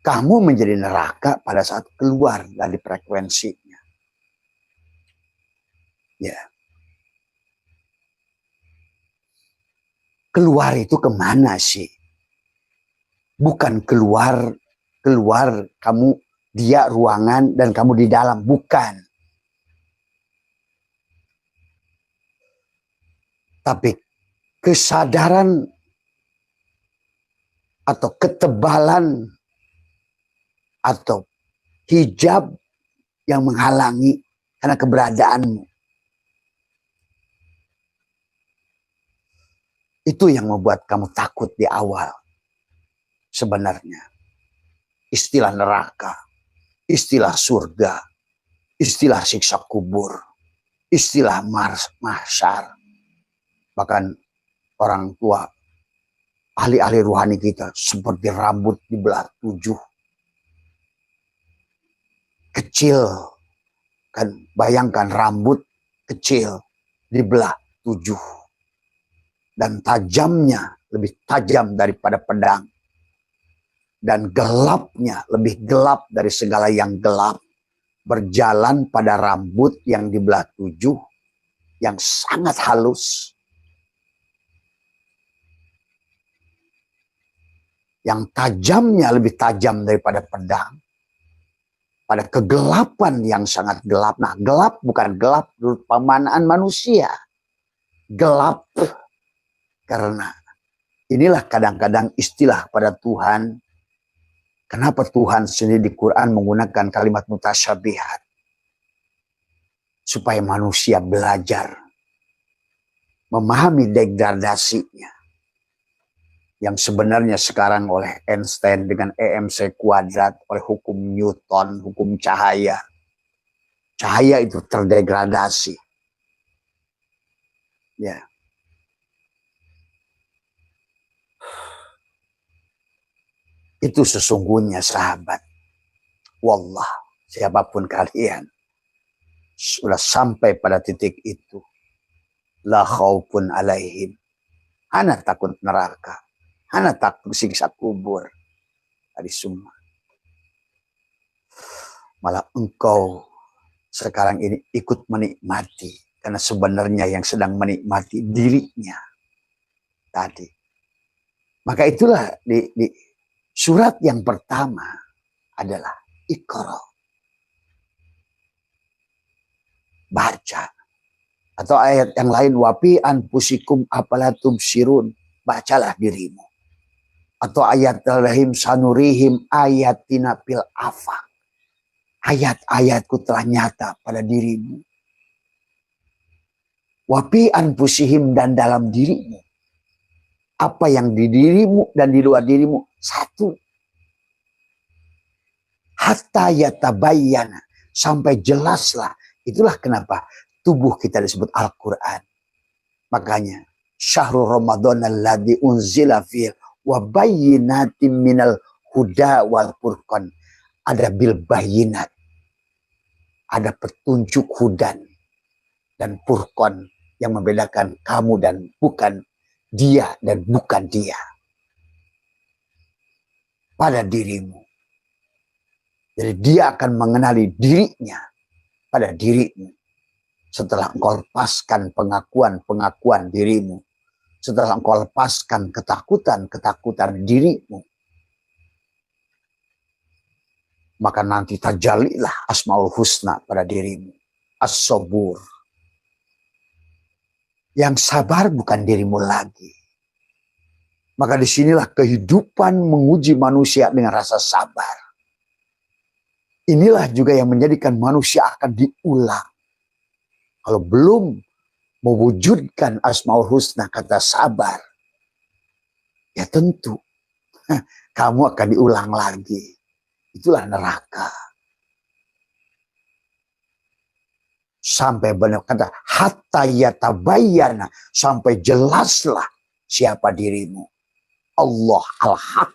Kamu menjadi neraka pada saat keluar dari frekuensinya. Ya. Keluar itu kemana sih? Bukan keluar kamu dia ruangan dan kamu di dalam, bukan. Tapi kesadaran atau ketebalan atau hijab yang menghalangi karena keberadaanmu. Itu yang membuat kamu takut di awal. Sebenarnya istilah neraka, istilah surga, istilah siksa kubur, istilah mahsyar. Bahkan orang tua, ahli-ahli ruhani kita seperti rambut dibelah 7. Kecil, kan bayangkan rambut kecil dibelah 7. Dan tajamnya lebih tajam daripada pedang. Dan gelapnya lebih gelap dari segala yang gelap. Berjalan pada rambut yang dibelah 7, yang sangat halus. Yang tajamnya lebih tajam daripada pedang. Pada kegelapan yang sangat gelap. Nah, gelap bukan gelap menurut pemanaan manusia. Gelap karena inilah kadang-kadang istilah pada Tuhan. Kenapa Tuhan sendiri di Quran menggunakan kalimat mutasyabihat? Supaya manusia belajar memahami degradasinya. Yang sebenarnya sekarang oleh Einstein dengan EMC kuadrat, oleh hukum Newton, hukum cahaya. Cahaya itu terdegradasi. Ya. Itu sesungguhnya sahabat. Wallah, siapapun kalian sudah sampai pada titik itu. La khaufun alaihim. Ana takut neraka. Ana takut siksa kubur. Tadi semua. Malah engkau sekarang ini ikut menikmati. Karena sebenarnya yang sedang menikmati dirinya. Tadi. Maka itulah di surat yang pertama adalah Iqra. Baca. Atau ayat yang lain, wafi anfusikum apalatum sirun. Bacalah dirimu. Atau ayat lahim sanurihim ayatina fil afaq. Ayat-ayatku telah nyata pada dirimu. Wafi anfusihim, dan dalam dirimu. Apa yang di dirimu dan di luar dirimu satu. Hatta yatabayyana, sampai jelaslah. Itulah kenapa tubuh kita disebut Al-Quran. Makanya syahrul Ramadan alladzi unzila fihi wa bayyinatin minal huda wal furqan. Ada bil bayyinat. Ada petunjuk hudan dan furqan yang membedakan kamu dan bukan dia dan bukan dia. pada dirimu. Jadi dia akan mengenali dirinya pada dirimu. Setelah engkau lepaskan pengakuan-pengakuan dirimu. Setelah engkau lepaskan ketakutan-ketakutan dirimu. Maka nanti tajalilah Asmaul Husna pada dirimu. As-Sabur. Yang sabar bukan dirimu lagi. Maka disinilah kehidupan menguji manusia dengan rasa sabar. Inilah juga yang menjadikan manusia akan diulang. Kalau belum mewujudkan Asmaul Husna kata sabar, ya tentu kamu akan diulang lagi. Itulah neraka. Sampai benar kata hatta yatabayyana, sampai jelaslah siapa dirimu. Allah al-Haq.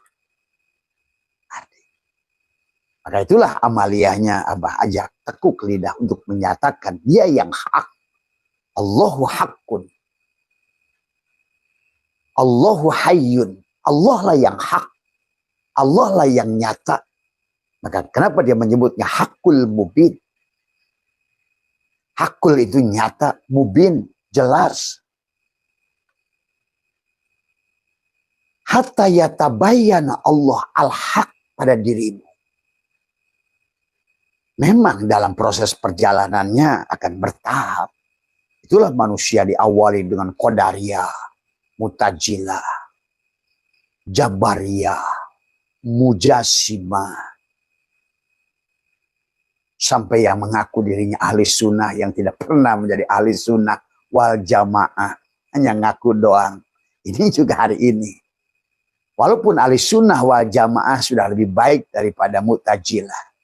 Maka itulah amaliyahnya Abah ajak tekuk lidah untuk menyatakan dia yang hak. Allahu haqqun. Allahu hayyun. Allah lah yang hak. Allah lah yang nyata. Maka kenapa dia menyebutnya hakul mubin? Hakul itu nyata, mubin, jelas. Hatta yatabayyana Allah al-haq pada dirimu. Memang dalam proses perjalanannya akan bertahap. Itulah manusia diawali dengan Qadariyah, Mu'tazilah, Jabariyah, Mujassimah. Sampai yang mengaku dirinya ahli sunnah yang tidak pernah menjadi ahli sunnah wal jamaah. Hanya ngaku doang. Ini juga hari ini. Walaupun ahli sunnah wal jamaah sudah lebih baik daripada Mu'tazilah.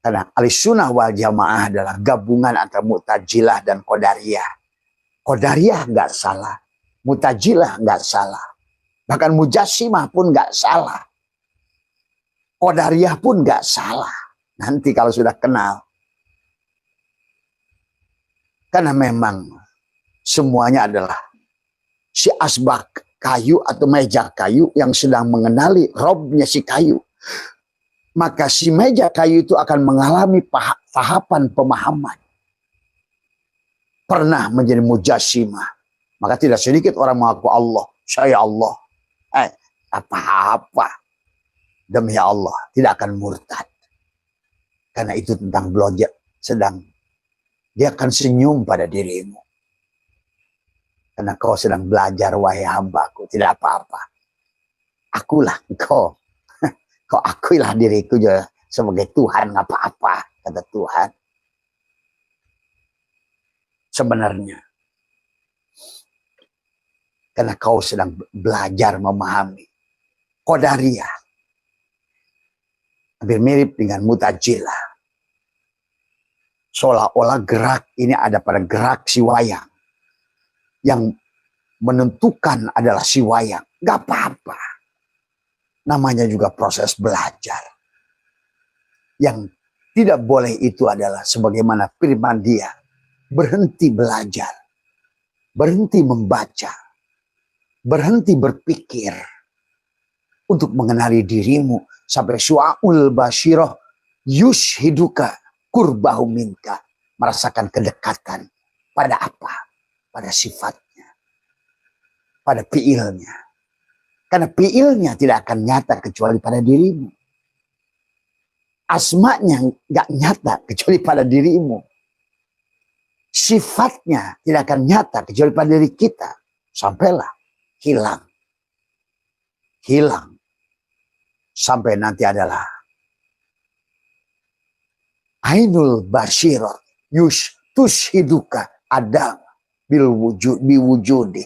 Karena ahli sunnah wal jamaah adalah gabungan antara Mu'tazilah dan Qadariyah. Qadariyah nggak salah. Mu'tazilah nggak salah. Bahkan Mujassimah pun nggak salah. Qadariyah pun nggak salah. Nanti kalau sudah kenal. Karena memang semuanya adalah si asbak kayu atau meja kayu yang sedang mengenali Robnya si kayu. Maka si meja kayu itu akan mengalami tahapan pemahaman. Pernah menjadi mujassimah. Maka tidak sedikit orang mengaku Allah. Saya Allah. Apa-apa. Demi Allah. Tidak akan murtad. Karena itu tentang belajar. Sedang. Dia akan senyum pada dirimu. Karena kau sedang belajar wahai hambaku. Tidak apa-apa. Akulah engkau. Kau akuilah diriku juga sebagai Tuhan, nggak apa-apa, kata Tuhan. Sebenarnya, karena kau sedang belajar memahami Qadariyah, hampir mirip dengan Mu'tazilah. Seolah-olah gerak ini ada pada gerak si wayang. Yang menentukan adalah si wayang. Nggak apa-apa. Namanya juga proses belajar. Yang tidak boleh itu adalah sebagaimana firman dia. Berhenti belajar. Berhenti membaca. Berhenti berpikir. Untuk mengenali dirimu. Sampai syu'aul basyirah. Yushhiduka kurbahu minka. Merasakan kedekatan. Pada apa? Pada sifatnya. Pada fi'ilnya. Karena fi'ilnya tidak akan nyata kecuali pada dirimu. Asma'nya nggak nyata kecuali pada dirimu. Sifatnya tidak akan nyata kecuali pada diri kita. Sampailah hilang. Hilang. Sampai nanti adalah Ainul Basyirat tushhiduka adam biwujudi.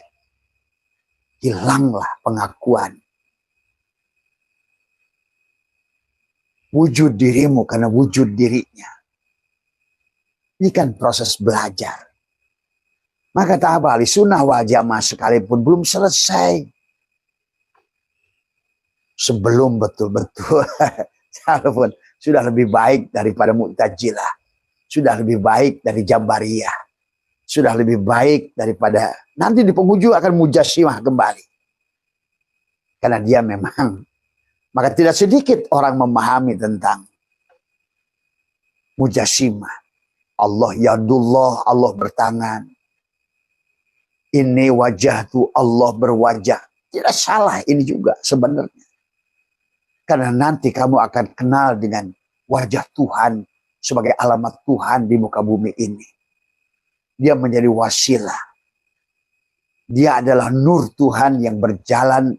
Hilanglah pengakuan. Wujud dirimu karena wujud dirinya. Ini kan proses belajar. Maka kata ahli sunnah wal jamaah sekalipun belum selesai. Sebelum betul-betul. Walaupun sudah lebih baik daripada Mu'tazilah. Sudah lebih baik dari Jabariyah. Sudah lebih baik daripada nanti di penghujung akan Mujassimah kembali. Karena dia memang, maka tidak sedikit orang memahami tentang mujassimah. Allah yadullah, Allah bertangan. Ini wajah tuh Allah berwajah. Tidak salah ini juga sebenarnya. Karena nanti kamu akan kenal dengan wajah Tuhan sebagai alamat Tuhan di muka bumi ini. Dia menjadi wasilah. Dia adalah nur Tuhan yang berjalan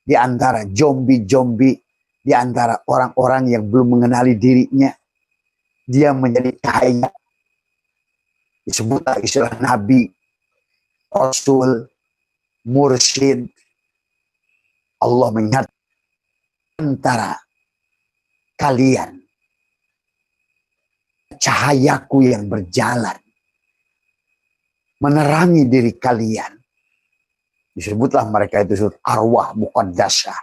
di antara zombie-zombie, di antara orang-orang yang belum mengenali dirinya. Dia menjadi cahaya. Disebutlah istilah Nabi, Rasul, Mursyid. Allah menyatakan antara kalian cahayaku yang berjalan menerangi diri kalian. Disebutlah mereka itu arwah muqaddasah,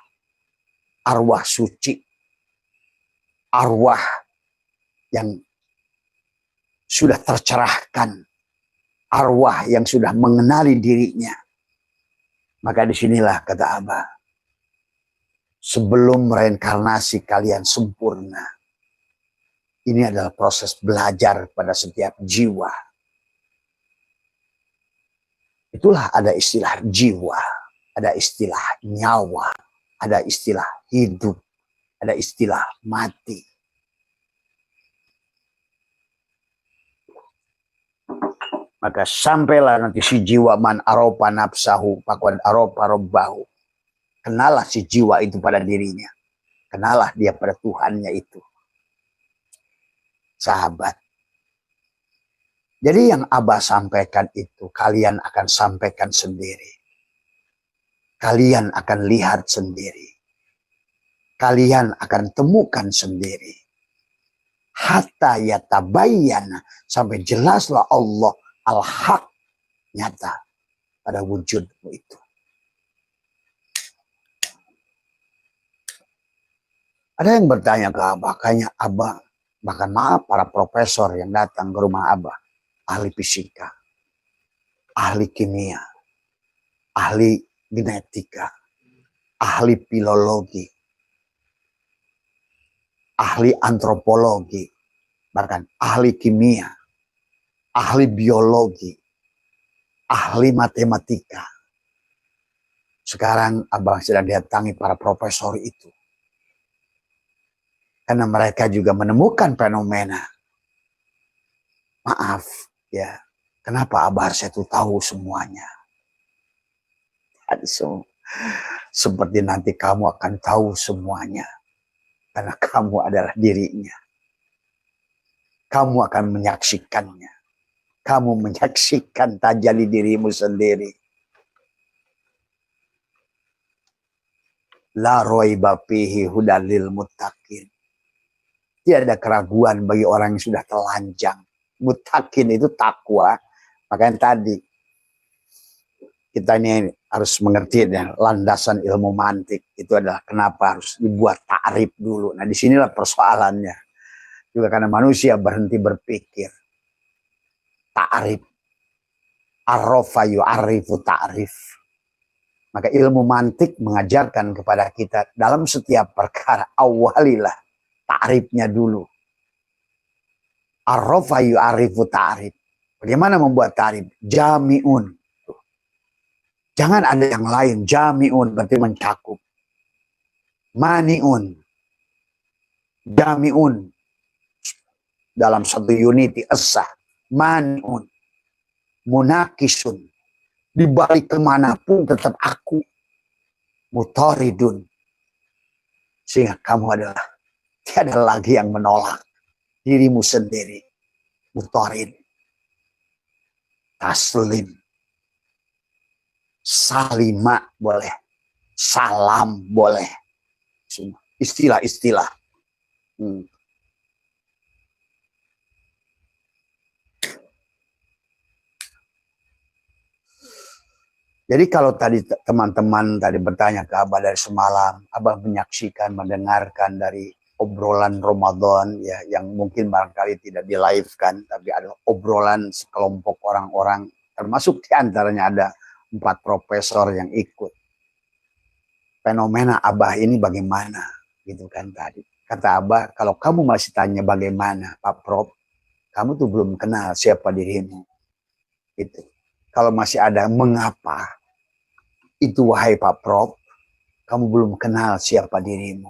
arwah suci, arwah yang sudah tercerahkan, arwah yang sudah mengenali dirinya. Maka disinilah kata Abah, sebelum reinkarnasi kalian sempurna, ini adalah proses belajar pada setiap jiwa. Itulah ada istilah jiwa, ada istilah nyawa, ada istilah hidup, ada istilah mati. Maka sampailah nanti si jiwa man aropa nafsahu faqad aropa robbahu. Kenalah si jiwa itu pada dirinya. Kenalah dia pada Tuhannya itu. Sahabat. Jadi yang Abah sampaikan itu kalian akan sampaikan sendiri. Kalian akan lihat sendiri. Kalian akan temukan sendiri. Hatta yatabayyana, sampai jelaslah Allah al-haq nyata pada wujudmu itu. Ada yang bertanya ke Abah, kayaknya Abah, bahkan maaf para profesor yang datang ke rumah Abah, ahli fisika, ahli kimia, ahli genetika, ahli filologi, ahli antropologi, bahkan ahli kimia, ahli biologi, ahli matematika. Sekarang Abah sedang datangi para profesor itu. Karena mereka juga menemukan fenomena. Maaf, ya. Kenapa Abah harus itu tahu semuanya? Seperti nanti kamu akan tahu semuanya. Karena kamu adalah dirinya. Kamu akan menyaksikannya. Kamu menyaksikan tajalli dirimu sendiri. La raiba fihi hudal lil muttaqin. Tidak ada keraguan bagi orang yang sudah telanjang. Muttaqin itu takwa. Makanya tadi kita ini harus mengerti ya, landasan ilmu mantik itu adalah kenapa harus dibuat ta'rif dulu. Nah disinilah persoalannya. Juga karena manusia berhenti berpikir. Ta'rif. Arrafa yu'arrifu ta'rif. Maka ilmu mantik mengajarkan kepada kita dalam setiap perkara awalilah ta'rifnya dulu. Arrafa yu'arrifu ta'rif. Bagaimana membuat ta'rif? Jami'un. Jangan ada yang lain. Jami'un berarti mencakup. Mani'un. Jami'un. Dalam satu unity esah. Mani'un. Munakisun. Dibalik kemanapun tetap aku. Mutaridun. Sehingga kamu adalah tiada lagi yang menolak dirimu sendiri. Mutarid. Taslim. Salima boleh. Salam boleh. Istilah-istilah. Jadi kalau tadi teman-teman tadi bertanya ke Abah dari semalam, Abah menyaksikan, mendengarkan dari obrolan Ramadan ya yang mungkin barangkali tidak di-live-kan, tapi ada obrolan sekelompok orang-orang, termasuk di antaranya ada 4 profesor yang ikut. fenomena Abah ini bagaimana, gitu kan tadi. Kata Abah, kalau kamu masih tanya bagaimana, Pak Prof, kamu tuh belum kenal siapa dirimu. Gitu. Kalau masih ada mengapa, itu wahai Pak Prof, kamu belum kenal siapa dirimu.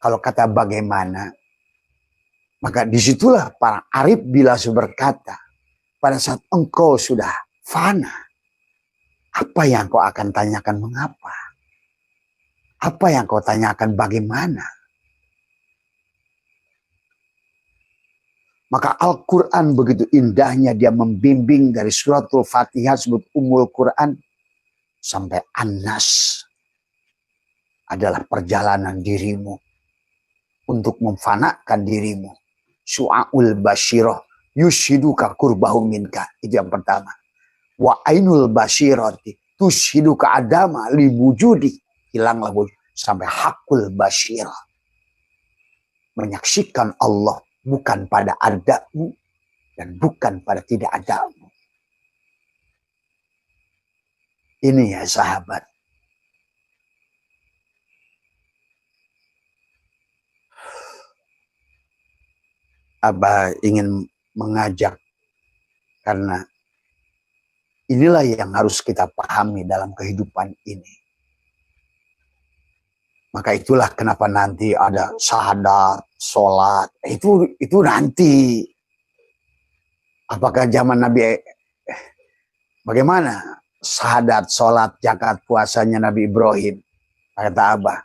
Kalau kata bagaimana, maka disitulah para arif bila berkata, pada saat engkau sudah fana, apa yang kau akan tanyakan mengapa? Apa yang kau tanyakan bagaimana? Maka Al-Quran begitu indahnya dia membimbing dari suratul Fatihah sebut Ummul Quran sampai An-Nas adalah perjalanan dirimu untuk memfanakan dirimu. Su'aul basyirah yushiduka kurbahu minka. Itu yang pertama. Wa ainul basyirati tushiduka adama li wujudi. Hilanglah wujud. Sampai hakul basyirah. Menyaksikan Allah bukan pada adamu dan bukan pada tidak adamu. Ini ya sahabat. Abah ingin mengajak karena inilah yang harus kita pahami dalam kehidupan ini. Maka itulah kenapa nanti ada syahadat, sholat. Itu nanti. Apakah zaman Nabi bagaimana? Syahadat, sholat, zakat, puasanya Nabi Ibrahim. Kata Abah,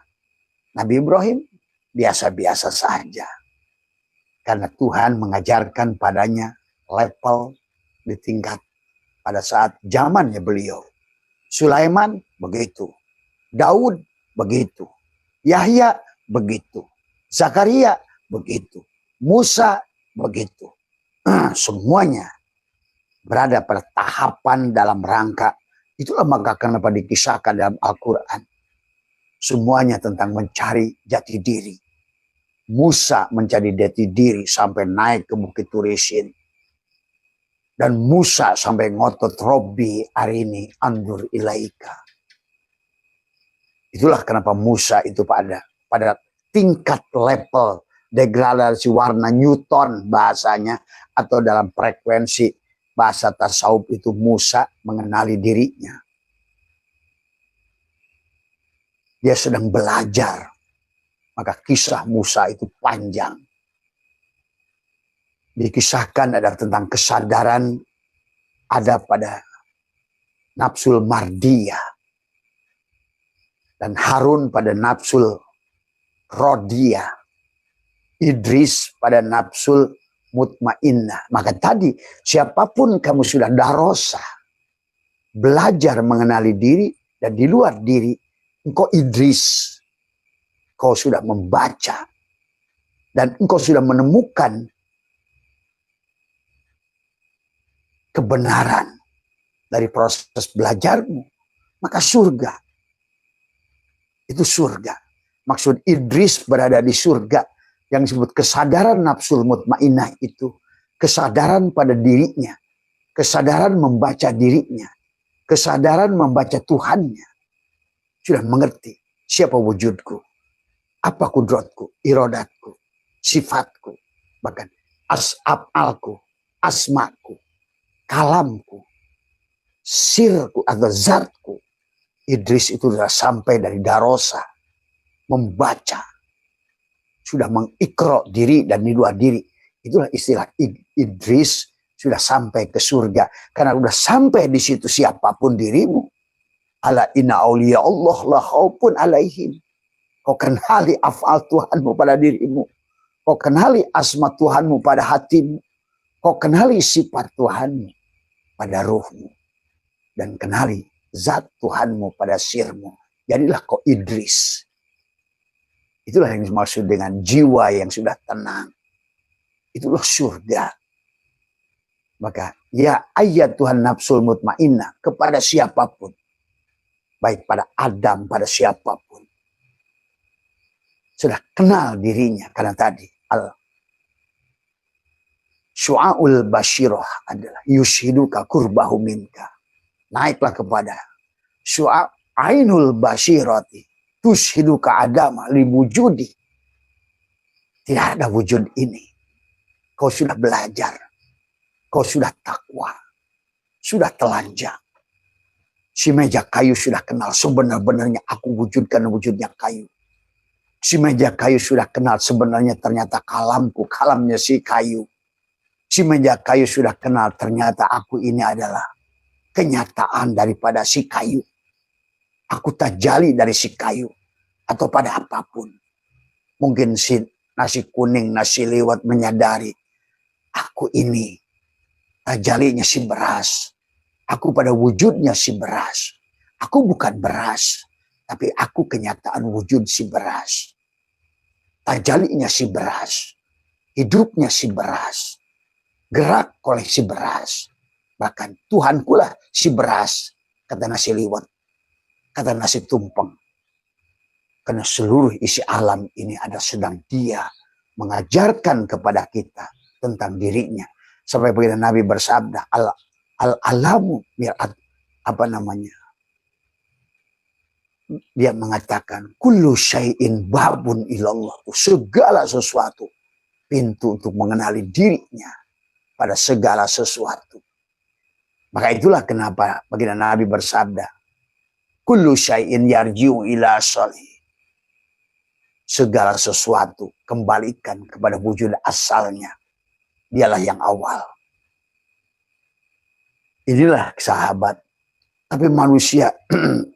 Nabi Ibrahim biasa-biasa saja. Karena Tuhan mengajarkan padanya level di tingkat pada saat zamannya beliau. Sulaiman begitu. Daud begitu. Yahya begitu. Zakaria begitu. Musa begitu. Semuanya berada pada tahapan dalam rangka. Itulah maka kenapa dikisahkan dalam Al-Quran. Semuanya tentang mencari jati diri. Musa mencari jati diri sampai naik ke Bukit Turisin. Dan Musa sampai ngotot Robbi arini andur ilaika. Itulah kenapa Musa itu pada tingkat level degradasi warna Newton bahasanya. Atau dalam frekuensi bahasa tasawuf itu Musa mengenali dirinya. Dia sedang belajar. Maka kisah Musa itu panjang. Dikisahkan ada tentang kesadaran ada pada nafsul mardiyah. Dan Harun pada nafsul rodiyah. Idris pada nafsul mutmainnah. Maka tadi siapapun kamu sudah darosa. Belajar mengenali diri dan di luar diri. Engkau Idris. Kau sudah membaca. Dan engkau sudah menemukan kebenaran dari proses belajarmu. Maka surga. Itu surga. Maksud Idris berada di surga. Yang disebut kesadaran nafsul mutmainnah itu. Kesadaran pada dirinya. Kesadaran membaca dirinya. Kesadaran membaca Tuhannya. Sudah mengerti siapa wujudku. Apa kudratku, irodatku, sifatku. Bahkan af'alku, asmaku, kalamku, sirku atau zatku. Idris itu sudah sampai dari darosa. Membaca. Sudah mengikro diri dan di luar diri. Itulah istilah Idris sudah sampai ke surga. Karena sudah sampai di situ siapapun dirimu. Ala inna awliya Allah la khaufun alaihim. Kau kenali af'al Tuhanmu pada dirimu. Kau kenali asma Tuhanmu pada hatimu. Kau kenali sifat Tuhanmu pada ruhmu. Dan kenali zat Tuhanmu pada sirmu. Jadilah kau Idris. Itulah yang dimaksud dengan jiwa yang sudah tenang. Itulah surga. Maka ya ayat Tuhan nafsul mutmainnah kepada siapapun. Baik pada Adam, pada siapapun. Sudah kenal dirinya. Karena tadi Syu'aul basyirah adalah yushiduka kurbahu minka. Naiklah kepada Syu'ainul basyirati. Tushidu ka'adama li wujudi. Tidak ada wujud ini. Kau sudah belajar. Kau sudah takwa. Sudah telanjang. Si meja kayu sudah kenal sebenar-benarnya aku wujudkan wujudnya kayu. Si meja kayu sudah kenal sebenarnya ternyata kalamku, kalamnya si kayu. Si meja kayu sudah kenal ternyata aku ini adalah kenyataan daripada si kayu. Aku tajali dari si kayu atau pada apapun. Mungkin si nasi kuning, nasi liwet menyadari aku ini tajalinya si beras. Aku pada wujudnya si beras. Aku bukan beras, tapi aku kenyataan wujud si beras. Tajalinya si beras. Hidupnya si beras. Gerak oleh si beras. Bahkan Tuhankulah si beras. Kata nasi liwet. Kata nasi tumpeng. Karena seluruh isi alam ini ada sedang dia mengajarkan kepada kita tentang dirinya. Sampai begini Nabi bersabda, al-alamu mirat, apa namanya? Dia mengatakan, kullu syai'in babun ilallah. Segala sesuatu pintu untuk mengenali dirinya pada segala sesuatu. Maka itulah kenapa baginda Nabi bersabda, kullu syai'in yarji'u ila sholih. Segala sesuatu kembalikan kepada wujud asalnya. Dialah yang awal. Inilah sahabat. Tapi manusia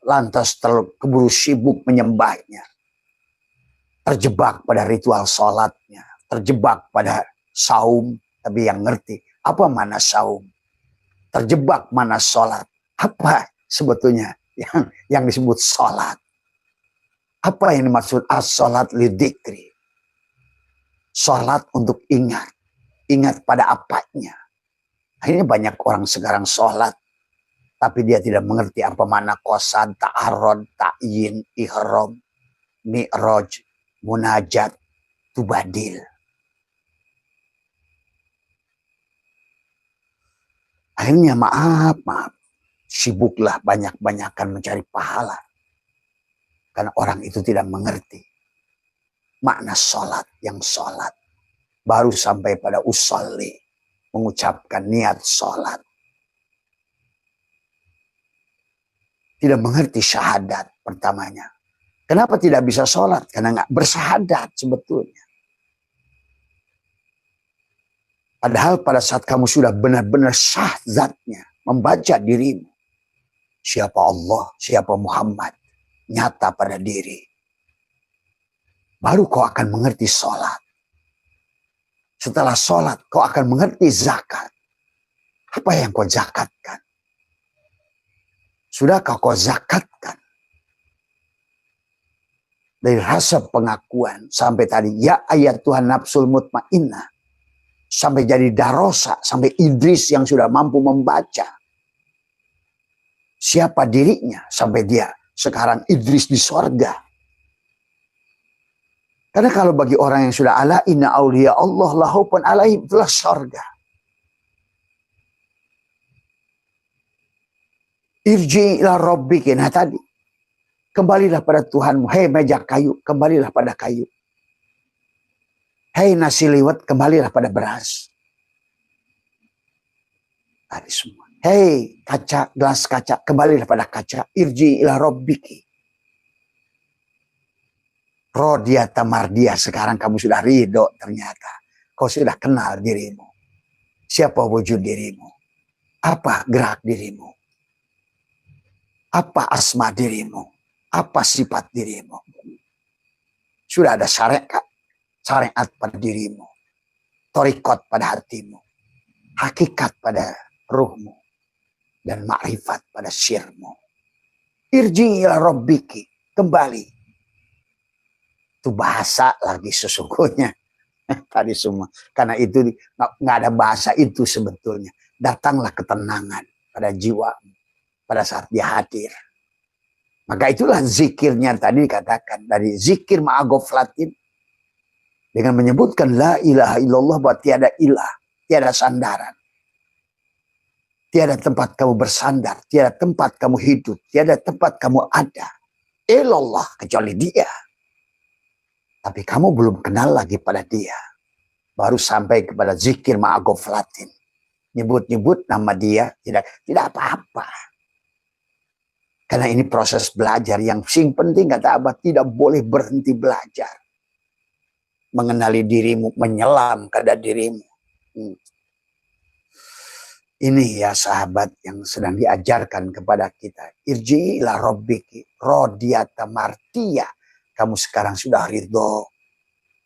lantas keburu sibuk menyembahnya. Terjebak pada ritual sholatnya. Terjebak pada saum. Tapi yang ngerti apa mana saum. Terjebak mana sholat. Apa sebetulnya yang disebut sholat. Apa yang dimaksud as-sholat lidzikri? Sholat untuk ingat. Ingat pada apanya. Akhirnya banyak orang sekarang sholat. Tapi dia tidak mengerti apa makna qasad, ta'arud, ta'yin, ihram, mi'raj, munajat, tubadil. Akhirnya maaf. Sibuklah banyak-banyakan mencari pahala. Karena orang itu tidak mengerti makna sholat yang sholat. Baru sampai pada usolli, mengucapkan niat sholat. Tidak mengerti syahadat pertamanya. Kenapa tidak bisa sholat? Karena nggak bersyahadat sebetulnya. Padahal pada saat kamu sudah benar-benar sah zatnya, membaca dirimu. Siapa Allah, siapa Muhammad, nyata pada diri. Baru kau akan mengerti sholat. Setelah sholat, kau akan mengerti zakat. Apa yang kau zakatkan? Sudahkah kau zakatkan? Dari rasa pengakuan sampai tadi, ya ayat Tuhan nafsul mutmainnah. Sampai jadi darosa, sampai Idris yang sudah mampu membaca. Siapa dirinya sampai dia sekarang Idris di sorga. Karena kalau bagi orang yang sudah ala inna awliya Allah lahupun alaihim, itulah sorga. Irji ila rabbiki. Nah tadi, kembalilah pada Tuhanmu. Hei meja kayu, kembalilah pada kayu. Hei nasi liwet, kembalilah pada beras. Tadi semua. Hei kaca, gelas kaca, kembalilah pada kaca. Irji ila rabbiki. Rodia tamardia, sekarang kamu sudah ridho ternyata. Kau sudah kenal dirimu. Siapa wujud dirimu? Apa gerak dirimu? Apa asma dirimu? Apa sifat dirimu? Sudah ada syariat pada dirimu. Torikot pada hatimu. Hakikat pada ruhmu. Dan makrifat pada sirmu. Irji ila rabbiki. Kembali. Itu bahasa lagi sesungguhnya. Tadi semua. Karena itu nggak ada bahasa itu sebetulnya. Datanglah ketenangan pada jiwamu. Pada saat dia hadir. Maka itulah zikirnya tadi dikatakan. Dari zikir ma'agoflatin. Dengan menyebutkan la ilaha illallah bahwa tiada ilah. Tiada sandaran. Tiada tempat kamu bersandar. Tiada tempat kamu hidup. Tiada tempat kamu ada. ilallah, kecuali dia. Tapi kamu belum kenal lagi pada dia. Baru sampai kepada zikir ma'agoflatin. Nyebut-nyebut nama dia, tidak apa-apa. Karena ini proses belajar yang penting, kata Abah, tidak boleh berhenti belajar. Mengenali dirimu, menyelam kepada dirimu. Ini ya sahabat yang sedang diajarkan kepada kita. Irji ila rabbiki rodiyata martiya. Kamu sekarang sudah ridho.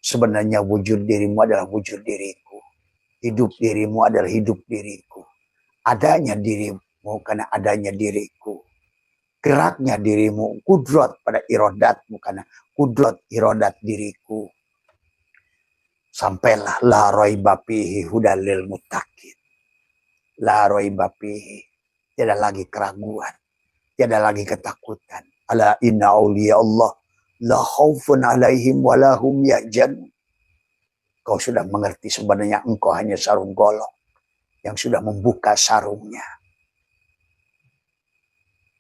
Sebenarnya wujud dirimu adalah wujud diriku. Hidup dirimu adalah hidup diriku. Adanya dirimu karena adanya diriku. Geraknya dirimu kudrat pada irodatmu karena kudrat irodat diriku. Sampailah la raiba fihi hudalil muttaqin. La raiba fihi. Tidak lagi keraguan. Tidak lagi ketakutan. Ala inna awliya Allah la khaufun alaihim walahum yahzanun. Kau sudah mengerti sebenarnya engkau hanya sarung golok yang sudah membuka sarungnya.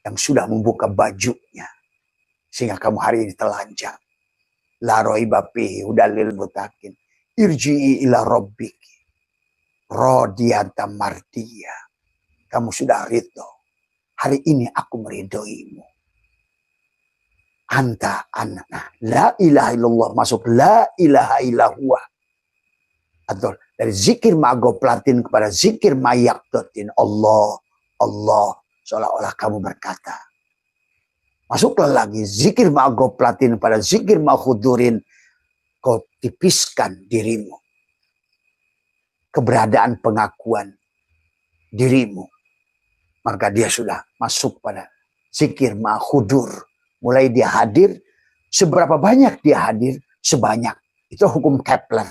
Yang sudah membuka bajunya. Sehingga kamu hari ini telanjang. La raiba fihi hudalil muttaqin. Irji'i ila rabbiki. Rodiyata mardiya. Kamu sudah ridho. Hari ini aku meridhoimu. Anta anna. La ilaha illallah. Masuk la ilaha illallah. Atau dari zikir ma'agoplatin kepada zikir ma'yakdotin. Allah. Allah. Seolah-olah kamu berkata. Masuklah lagi zikir ma'agoplatin pada zikir ma'khudurin. Kau tipiskan dirimu. Keberadaan pengakuan dirimu. Maka dia sudah masuk pada zikir ma'khudur. Mulai dia hadir. Seberapa banyak dia hadir, sebanyak. Itu hukum Kepler.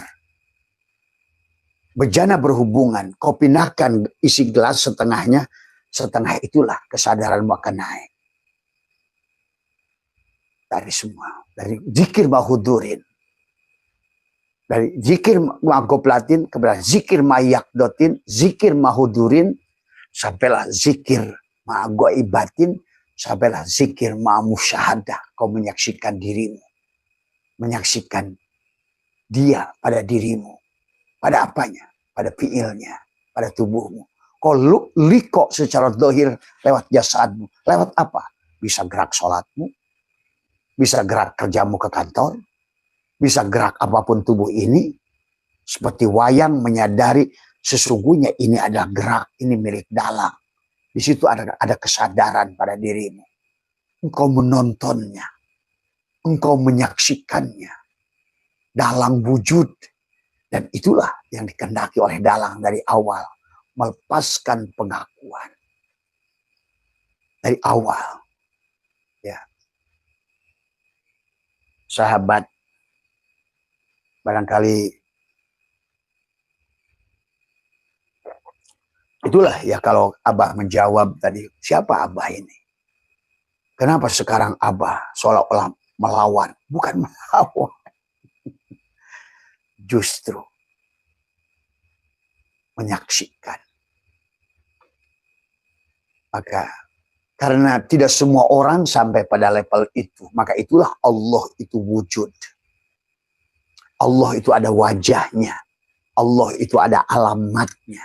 Bejana berhubungan. Kau pindahkan isi gelas setengahnya. Setengah itulah kesadaranmu akan naik. Dari semua. Dari zikir ma'khudurin. Dari zikir ma'goplatin kepada zikir ma'yakdotin, zikir ma'hudurin, sampailah zikir ma'goibatin, sampailah zikir ma'musyahadah. Kau menyaksikan dirimu. Menyaksikan dia pada dirimu. Pada apanya? Pada fiilnya. Pada tubuhmu. Kau liko secara dohir lewat jasadmu. Lewat apa? Bisa gerak sholatmu. Bisa gerak kerjamu ke kantor. Bisa gerak apapun tubuh ini. Seperti wayang menyadari sesungguhnya ini adalah gerak. Ini milik dalang. Di situ ada kesadaran pada dirimu. Engkau menontonnya. Engkau menyaksikannya. Dalang wujud. Dan itulah yang dikehendaki oleh dalang dari awal. Melepaskan pengakuan. Dari awal. Ya. Sahabat. Barangkali itulah ya kalau Abah menjawab tadi, siapa Abah ini? Kenapa sekarang Abah seolah-olah melawan? Bukan melawan. Justru menyaksikan. Maka karena tidak semua orang sampai pada level itu, maka itulah Allah itu wujud. Allah itu ada wajahnya. Allah itu ada alamatnya.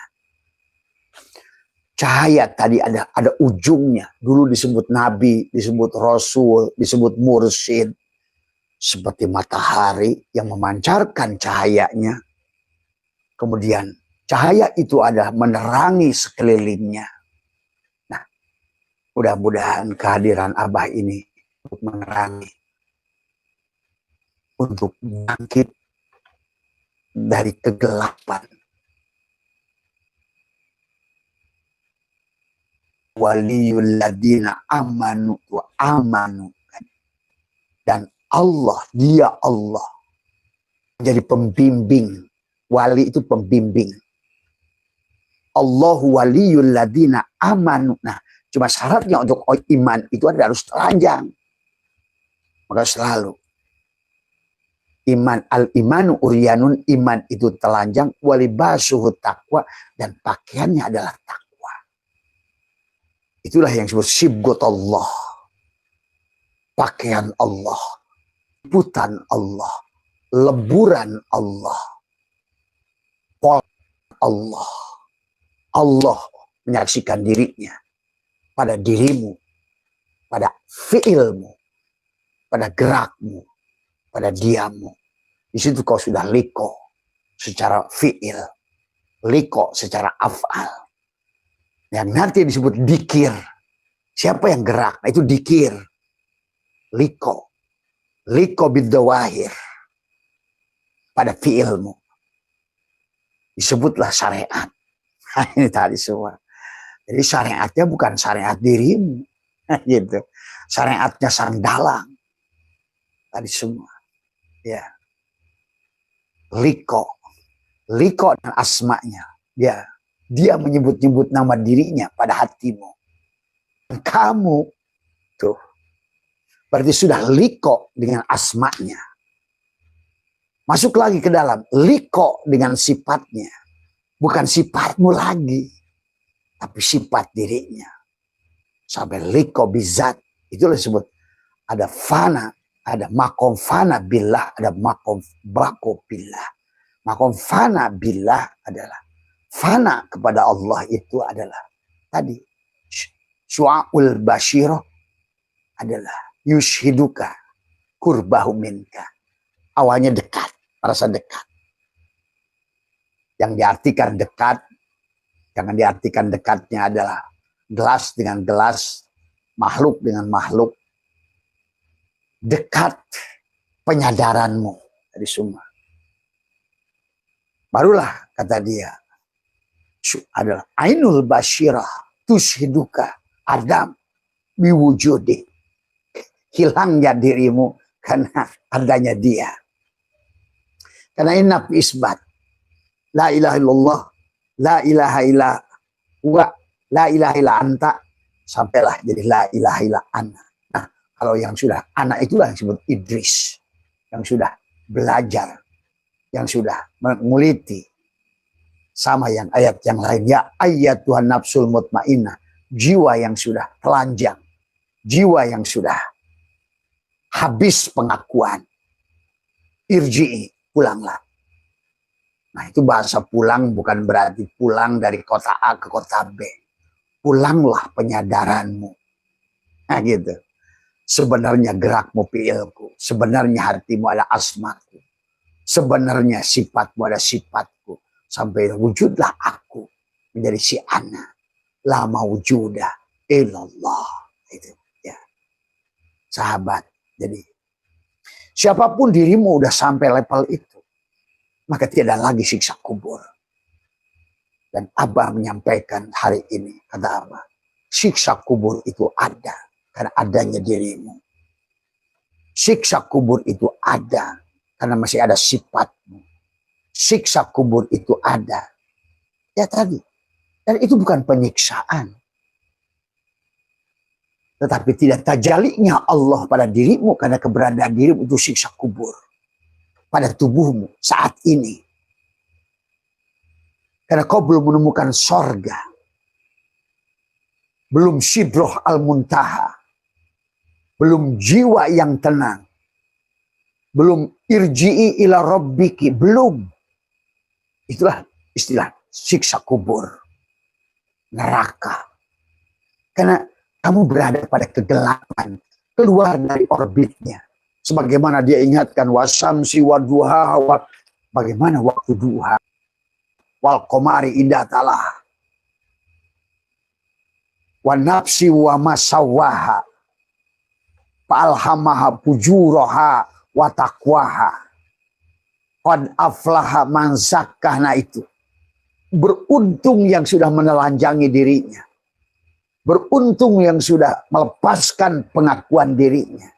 Cahaya tadi ada ujungnya. Dulu disebut nabi, disebut rasul, disebut mursyid. Seperti matahari yang memancarkan cahayanya. Kemudian cahaya itu adalah menerangi sekelilingnya. Nah, mudah-mudahan kehadiran Abah ini untuk menerangi. Untuk bangkit dari kegelapan. Waliyul ladina amanu wa amanu. Dan Allah, dia Allah. Jadi pembimbing. Wali itu pembimbing. Allahu waliyul ladina amanu. Nah, cuma syaratnya untuk iman itu harus telanjang. Maka selalu iman al-imanu uryanun, iman itu telanjang, walibasuhu taqwa, dan pakaiannya adalah takwa. Itulah yang disebut sibghatullah. pakaian Allah, liputan Allah, leburan Allah, pol Allah. Allah menyaksikan dirinya pada dirimu, pada fiilmu, pada gerakmu, pada diammu. Di situ kau sudah liko secara fiil, liko secara af'al. Yang nanti disebut dikir. Siapa yang gerak? Nah, itu dikir. Liko. Liko bidawahir. Pada fiilmu. Disebutlah syariat. Nah, ini tadi semua. Jadi syariatnya bukan syariat dirimu. Gitu. Syariatnya sang dalang. Tadi semua. Ya. Liko. Liko dan asma'nya. Ya. Dia menyebut-nyebut nama dirinya pada hatimu. Kamu tuh berarti sudah liko dengan asma'nya. Masuk lagi ke dalam liko dengan sifatnya. Bukan sifatmu lagi, tapi sifat dirinya. Sampai liko bizat. Itulah disebut ada fana, ada makom fana billah, ada makom bako billah. Makom fana billah adalah fana kepada Allah, itu adalah tadi syu'aul basyirah adalah yushiduka kurbahu minka. Awalnya dekat, rasa dekat. Yang diartikan dekat, jangan diartikan dekatnya adalah gelas dengan gelas, makhluk dengan makhluk. Dekat penyadaranmu dari semua. Barulah kata dia adalah ainul basyirah tushiduka adam biwujudi. Hilangnya dirimu karena adanya dia. Karena inna fi isbat la ilaha illallah, la ilaha illa huwa, la ilaha illa anta, sampailah jadi la ilaha illa ana. Nah, kalau yang sudah anak itulah yang disebut Idris, yang sudah belajar, yang sudah menguliti. Sama yang ayat yang lain, ya ayat Tuhan nafsul mutmainnah, jiwa yang sudah telanjang, jiwa yang sudah habis pengakuan, irji'i, pulanglah. Nah, itu bahasa pulang bukan berarti pulang dari kota A ke kota B. Pulanglah penyadaranmu. Nah, gitu. Sebenarnya gerakmu fiilku, sebenarnya hatimu ada asmaku, sebenarnya sifatmu ada sifatku. Sampai wujudlah aku menjadi si ana. La mawjuda illallah. Itu ya. Sahabat. Jadi siapapun dirimu udah sampai level itu, maka tidak lagi siksa kubur. Dan Abah menyampaikan hari ini, kata Abah, siksa kubur itu ada karena adanya dirimu. Siksa kubur itu ada karena masih ada sifatmu. Siksa kubur itu ada. Ya tadi. Dan itu bukan penyiksaan. Tetapi tidak tajalinya Allah pada dirimu karena keberadaan dirimu itu siksa kubur. Pada tubuhmu saat ini. Karena kau belum menemukan sorga. Belum sidroh al-muntaha. Belum jiwa yang tenang. Belum irji'i ila rabbiki. Belum. Itulah istilah siksa kubur. Neraka. Karena kamu berada pada kegelapan. Keluar dari orbitnya. Sebagaimana dia ingatkan. Wasamsi wa duha. Bagaimana waktu duha. Wal qamari idza talaha. Wa nafsi wa masawaha. Fa'alhamaha fujuraha wa taqwaha. Qad aflaha man zakkah. Nah itu. Beruntung yang sudah menelanjangi dirinya. Beruntung yang sudah melepaskan pengakuan dirinya.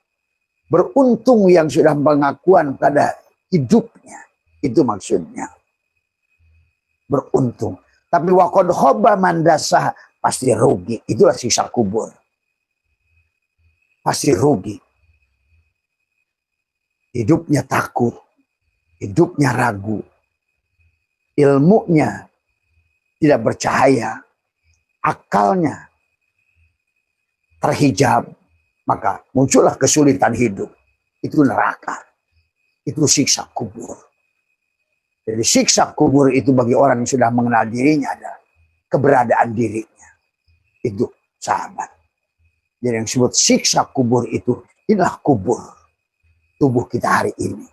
Beruntung yang sudah pengakuan pada hidupnya. Itu maksudnya. Beruntung. Tapi waqad khaba man dasah, pasti rugi. Itulah siksa kubur. Pasti rugi. Hidupnya takut. Hidupnya ragu. Ilmunya tidak bercahaya. Akalnya terhijab. maka muncullah kesulitan hidup. Itu neraka. Itu siksa kubur. Jadi siksa kubur itu bagi orang yang sudah mengenal dirinya adalah keberadaan dirinya. Itu sahabat. Jadi yang disebut siksa kubur itu, inilah kubur tubuh kita hari ini.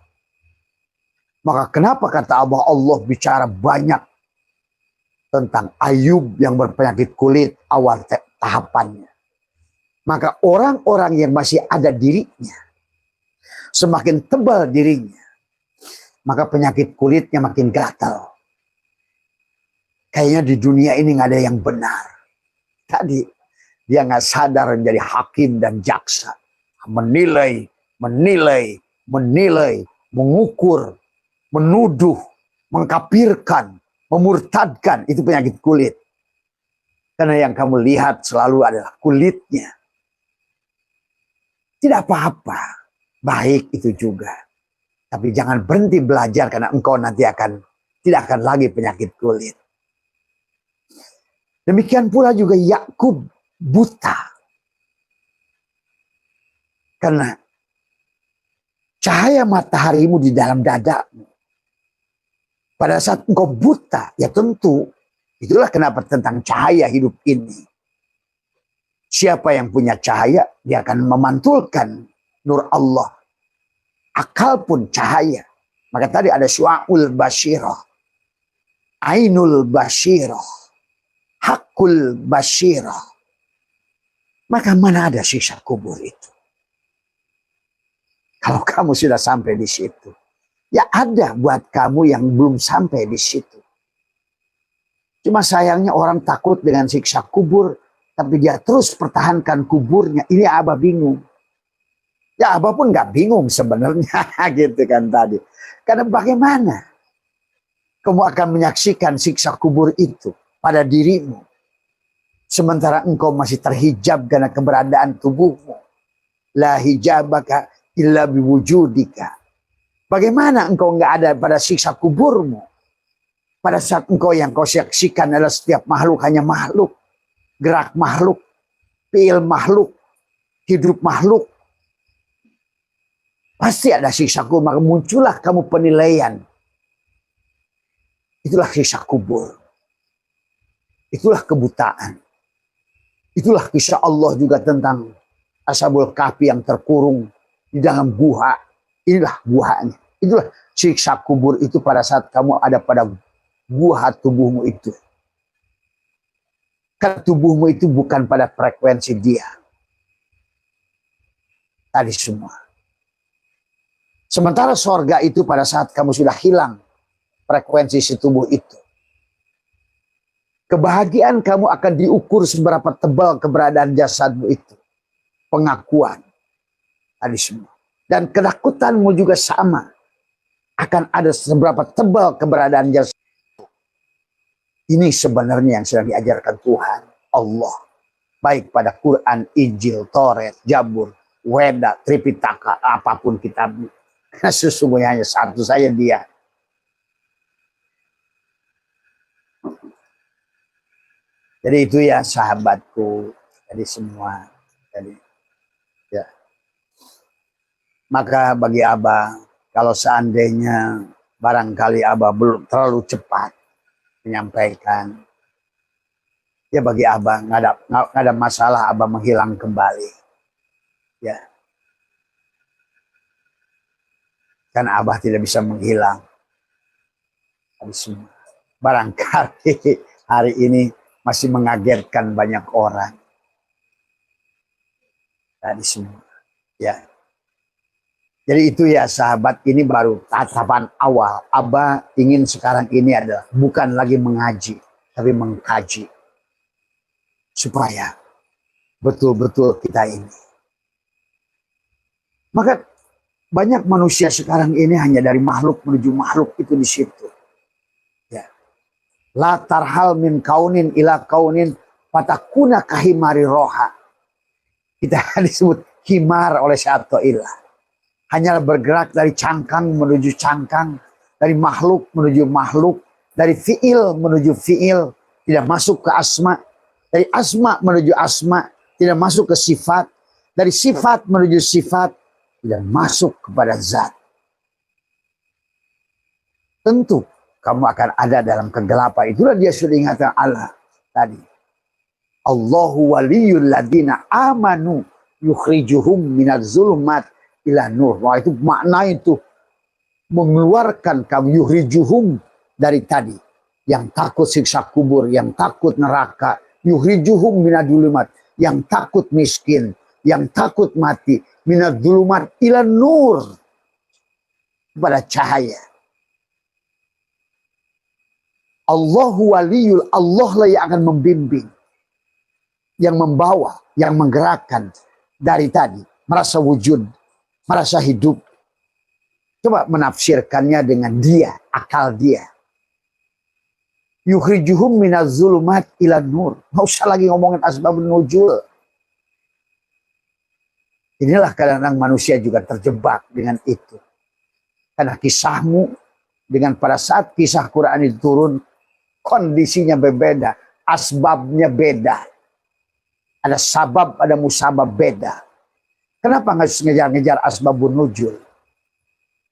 Maka kenapa kata Allah bicara banyak tentang Ayub yang berpenyakit kulit awal tahapannya. Maka orang-orang yang masih ada dirinya, semakin tebal dirinya, maka penyakit kulitnya makin gatal. Kayaknya di dunia ini nggak ada yang benar. Tadi dia nggak sadar menjadi hakim dan jaksa, menilai, mengukur, menuduh, mengkapirkan, memurtadkan. Itu penyakit kulit. Karena yang kamu lihat selalu adalah kulitnya. Tidak apa-apa, baik itu juga. Tapi jangan berhenti belajar karena engkau nanti tidak akan lagi penyakit kulit. Demikian pula juga Yakub buta. Karena cahaya mataharimu di dalam dadamu. Pada saat engkau buta, ya tentu itulah kenapa tentang cahaya hidup ini. Siapa yang punya cahaya, dia akan memantulkan nur Allah. Akal pun cahaya. Maka tadi ada syu'aul basyirah, ainul basyirah, hakul basyirah. Maka mana ada siksa kubur itu? Kalau kamu sudah sampai di situ, ya ada buat kamu yang belum sampai di situ. Cuma sayangnya orang takut dengan siksa kubur, tapi dia terus pertahankan kuburnya. Ini Abah bingung. Ya Abah pun nggak bingung sebenarnya gitu kan tadi. Karena bagaimana kamu akan menyaksikan siksa kubur itu pada dirimu, sementara engkau masih terhijab karena keberadaan tubuhmu. La hijabaka illa biwujudika. Bagaimana engkau nggak ada pada siksa kuburmu? Pada saat engkau yang kau saksikan adalah setiap makhluk hanya makhluk, gerak makhluk, fiil makhluk, hidup makhluk. Pasti ada siksa kubur, maka muncullah kamu penilaian. Itulah siksa kubur. Itulah kebutaan. Itulah kisah Allah juga tentang Ashabul Kahfi yang terkurung di dalam gua. Inilah guanya. Itulah siksa kubur itu pada saat kamu ada pada gua tubuhmu itu. Karena tubuhmu itu bukan pada frekuensi dia. Tadi semua. Sementara sorga itu pada saat kamu sudah hilang frekuensi si tubuh itu. Kebahagiaan kamu akan diukur seberapa tebal keberadaan jasadmu itu. Pengakuan. Tadi semua. Dan ketakutanmu juga sama. Akan ada seberapa tebal keberadaan jasad. Ini sebenarnya yang sedang diajarkan Tuhan. Allah. Baik pada Quran, Injil, Taurat, Jabur, Weda, Tripitaka, apapun kitabnya. Sesungguhnya hanya satu saja dia. Jadi itu ya sahabatku. Jadi semua. Jadi, ya. Maka bagi Abah, kalau seandainya barangkali Abah belum terlalu cepat menyampaikan, ya bagi Abah nggak ada masalah Abah menghilang kembali. Ya. Kan Abah tidak bisa menghilang. Barangkali hari ini masih mengagetkan banyak orang. Tadi semua. Ya. Jadi itu ya sahabat, ini baru tatapan awal. Abah ingin sekarang ini adalah bukan lagi mengaji, tapi mengkaji. Supaya betul-betul kita ini. Maka banyak manusia sekarang ini hanya dari makhluk menuju makhluk itu di situ. Ya. La tarhal min kaunin ila kaunin patakuna kahimari roha. Kita disebut himar oleh Syai'atullah. Hanya bergerak dari cangkang menuju cangkang, dari makhluk menuju makhluk, dari fiil menuju fiil, tidak masuk ke asma, dari asma menuju asma, tidak masuk ke sifat, Dari sifat menuju sifat dan masuk kepada zat. Tentu kamu akan ada dalam kegelapan. Itulah dia sudah ingatkan Allah tadi. Allahu waliyul ladina amanu yukhrijuhum minaz zulumat ila nur. Wah, itu makna itu. Mengeluarkan kamu yukhrijuhum dari tadi. Yang takut siksa kubur, yang takut neraka. Yukhrijuhum minaz zulumat. Yang takut miskin, yang takut mati. Minaz zulumat ila nur. Kepada cahaya. Allahu waliyul, Allah lah yang akan membimbing. Yang membawa, yang menggerakkan dari tadi. Merasa wujud, merasa hidup. Coba menafsirkannya dengan dia, akal dia. Yukhrijuhum minaz zulumat ila nur. Nggak usah lagi ngomongin asbabun nuzul. Inilah kadang-kadang manusia juga terjebak dengan itu. Karena kisahmu dengan pada saat kisah Quran itu turun, kondisinya berbeda, asbabnya beda. Ada sabab, ada musabab beda. Kenapa nggak ngejar-ngejar asbabun nuzul?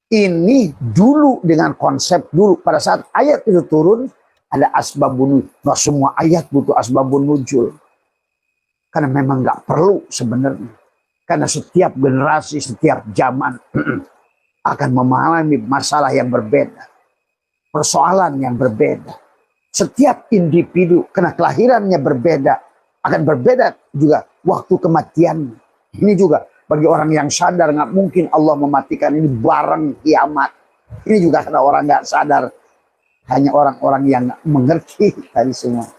Ini dulu dengan konsep dulu pada saat ayat itu turun ada asbabun nuzul. Nggak semua ayat butuh asbabun nuzul. Karena memang nggak perlu sebenarnya. Karena setiap generasi, setiap zaman akan mengalami masalah yang berbeda. Persoalan yang berbeda. Setiap individu karena kelahirannya berbeda. Akan berbeda juga waktu kematian. Ini juga bagi orang yang sadar nggak mungkin Allah mematikan ini bareng kiamat. Ini juga karena orang nggak sadar. Hanya orang-orang yang mengerti tadi semua.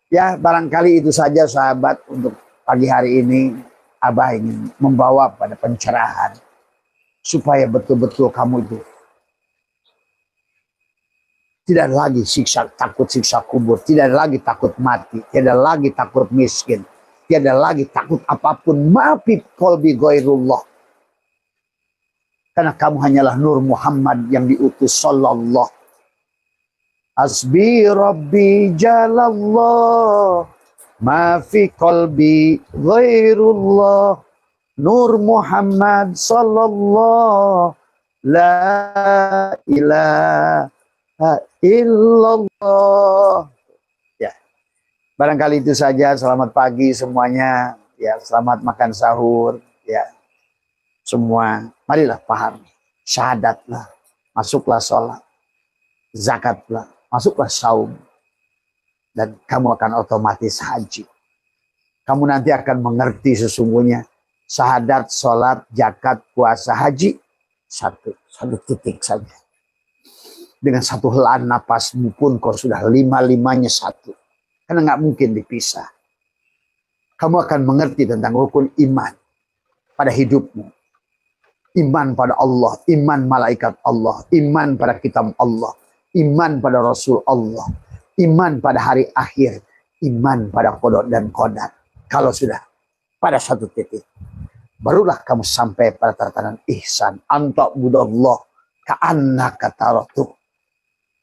Ya barangkali itu saja sahabat untuk pagi hari ini. Abah ingin membawa pada pencerahan. Supaya betul-betul kamu itu tidak lagi takut siksa kubur. Tidak lagi takut mati. Tidak lagi takut miskin. Tidak lagi takut apapun. Maafin qalbi ghairullah. Karena kamu hanyalah Nur Muhammad yang diutus sallallahu. Hasbi Rabbi jalallah. Maafi qalbi ghairullah. Nur Muhammad sallallahu. La ilaha illallah. Ya. Barangkali itu saja. Selamat pagi semuanya. Ya, selamat makan sahur. Ya. Semua marilah paham. Syahadatlah. Masuklah sholat. Zakatlah. Masuklah saum. Dan kamu akan otomatis haji. Kamu nanti akan mengerti sesungguhnya. Syahadat, sholat, zakat, puasa, haji. Satu titik saja. Dengan satu helaan napasmu pun kau sudah lima-limanya satu. Karena nggak mungkin dipisah. Kamu akan mengerti tentang rukun iman pada hidupmu. Iman pada Allah, iman malaikat Allah, iman pada kitab Allah, iman pada Rasul Allah, iman pada hari akhir, iman pada qada dan qadar. Kalau sudah pada satu titik, barulah kamu sampai pada tatanan ihsan. Anta budallah ka'annaka taratuh.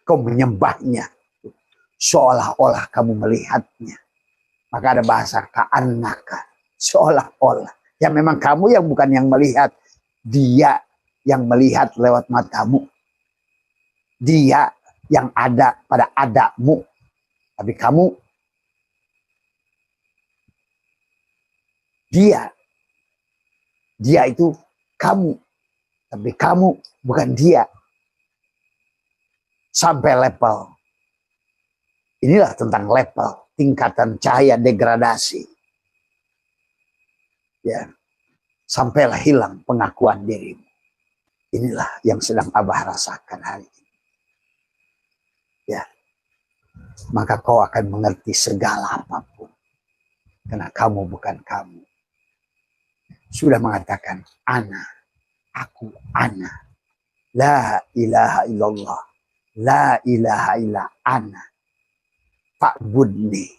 Kau menyembahnya seolah-olah kamu melihatnya. Maka ada bahasa ka'annaka, seolah-olah. Ya memang kamu yang bukan yang melihat, dia yang melihat lewat matamu. Dia yang ada pada adamu. Tapi kamu dia itu kamu. Tapi kamu bukan dia. Sampai level. Inilah tentang level. Tingkatan cahaya degradasi. Ya. Sampailah hilang pengakuan dirimu. Inilah yang sedang Abah rasakan hari ini. Ya. Maka kau akan mengerti segala apapun. Karena kamu bukan kamu. Sudah mengatakan, ana. Aku, ana. La ilaha illallah. La ilaha illa ana. Fa'budni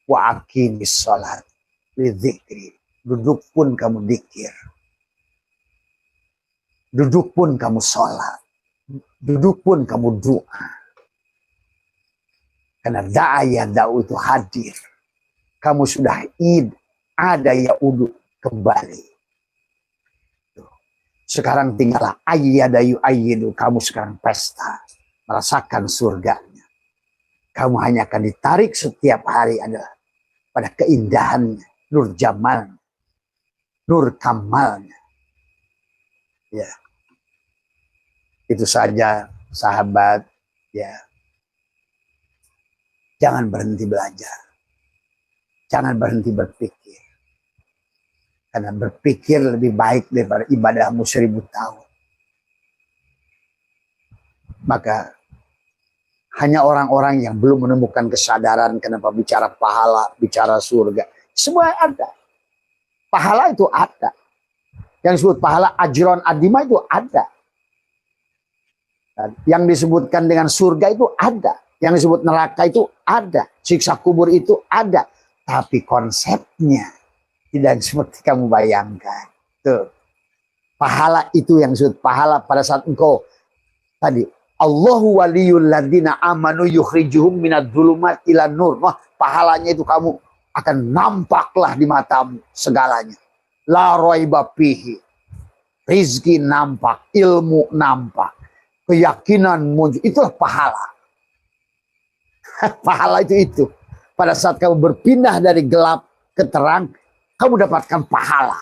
wa aqimis salat li dzikri. Duduk pun kamu dzikir. Duduk pun kamu salat. Duduk pun kamu doa. Karena da'aya da'u itu hadir. Kamu sudah ada ya'udu kembali. Sekarang tinggallah ayyadayu ayyidu. Kamu sekarang pesta. Merasakan surganya. Kamu hanya akan ditarik setiap hari adalah pada keindahannya. Nur jamalnya. Nur kamalnya. Ya. Itu saja sahabat. Ya. Jangan berhenti belajar. Jangan berhenti berpikir. Karena berpikir lebih baik daripada ibadahmu 1000 tahun. Maka hanya orang-orang yang belum menemukan kesadaran kenapa bicara pahala, bicara surga. Semua ada. Pahala itu ada. Yang disebut pahala ajron adima itu ada. Yang disebutkan dengan surga itu ada. Yang disebut neraka itu ada. Siksa kubur itu ada. Tapi konsepnya tidak seperti kamu bayangkan. Tuh. Pahala itu yang disebut pahala pada saat engkau tadi. Allahu waliyul ladina amanu yukhrijuhum minad dhulumat ila nur. Wah, pahalanya itu kamu akan nampaklah di matamu segalanya. La raiba fihi. Rizki nampak, ilmu nampak, keyakinan muncul. Itulah pahala. Pahala itu. Pada saat kamu berpindah dari gelap ke terang, kamu dapatkan pahala.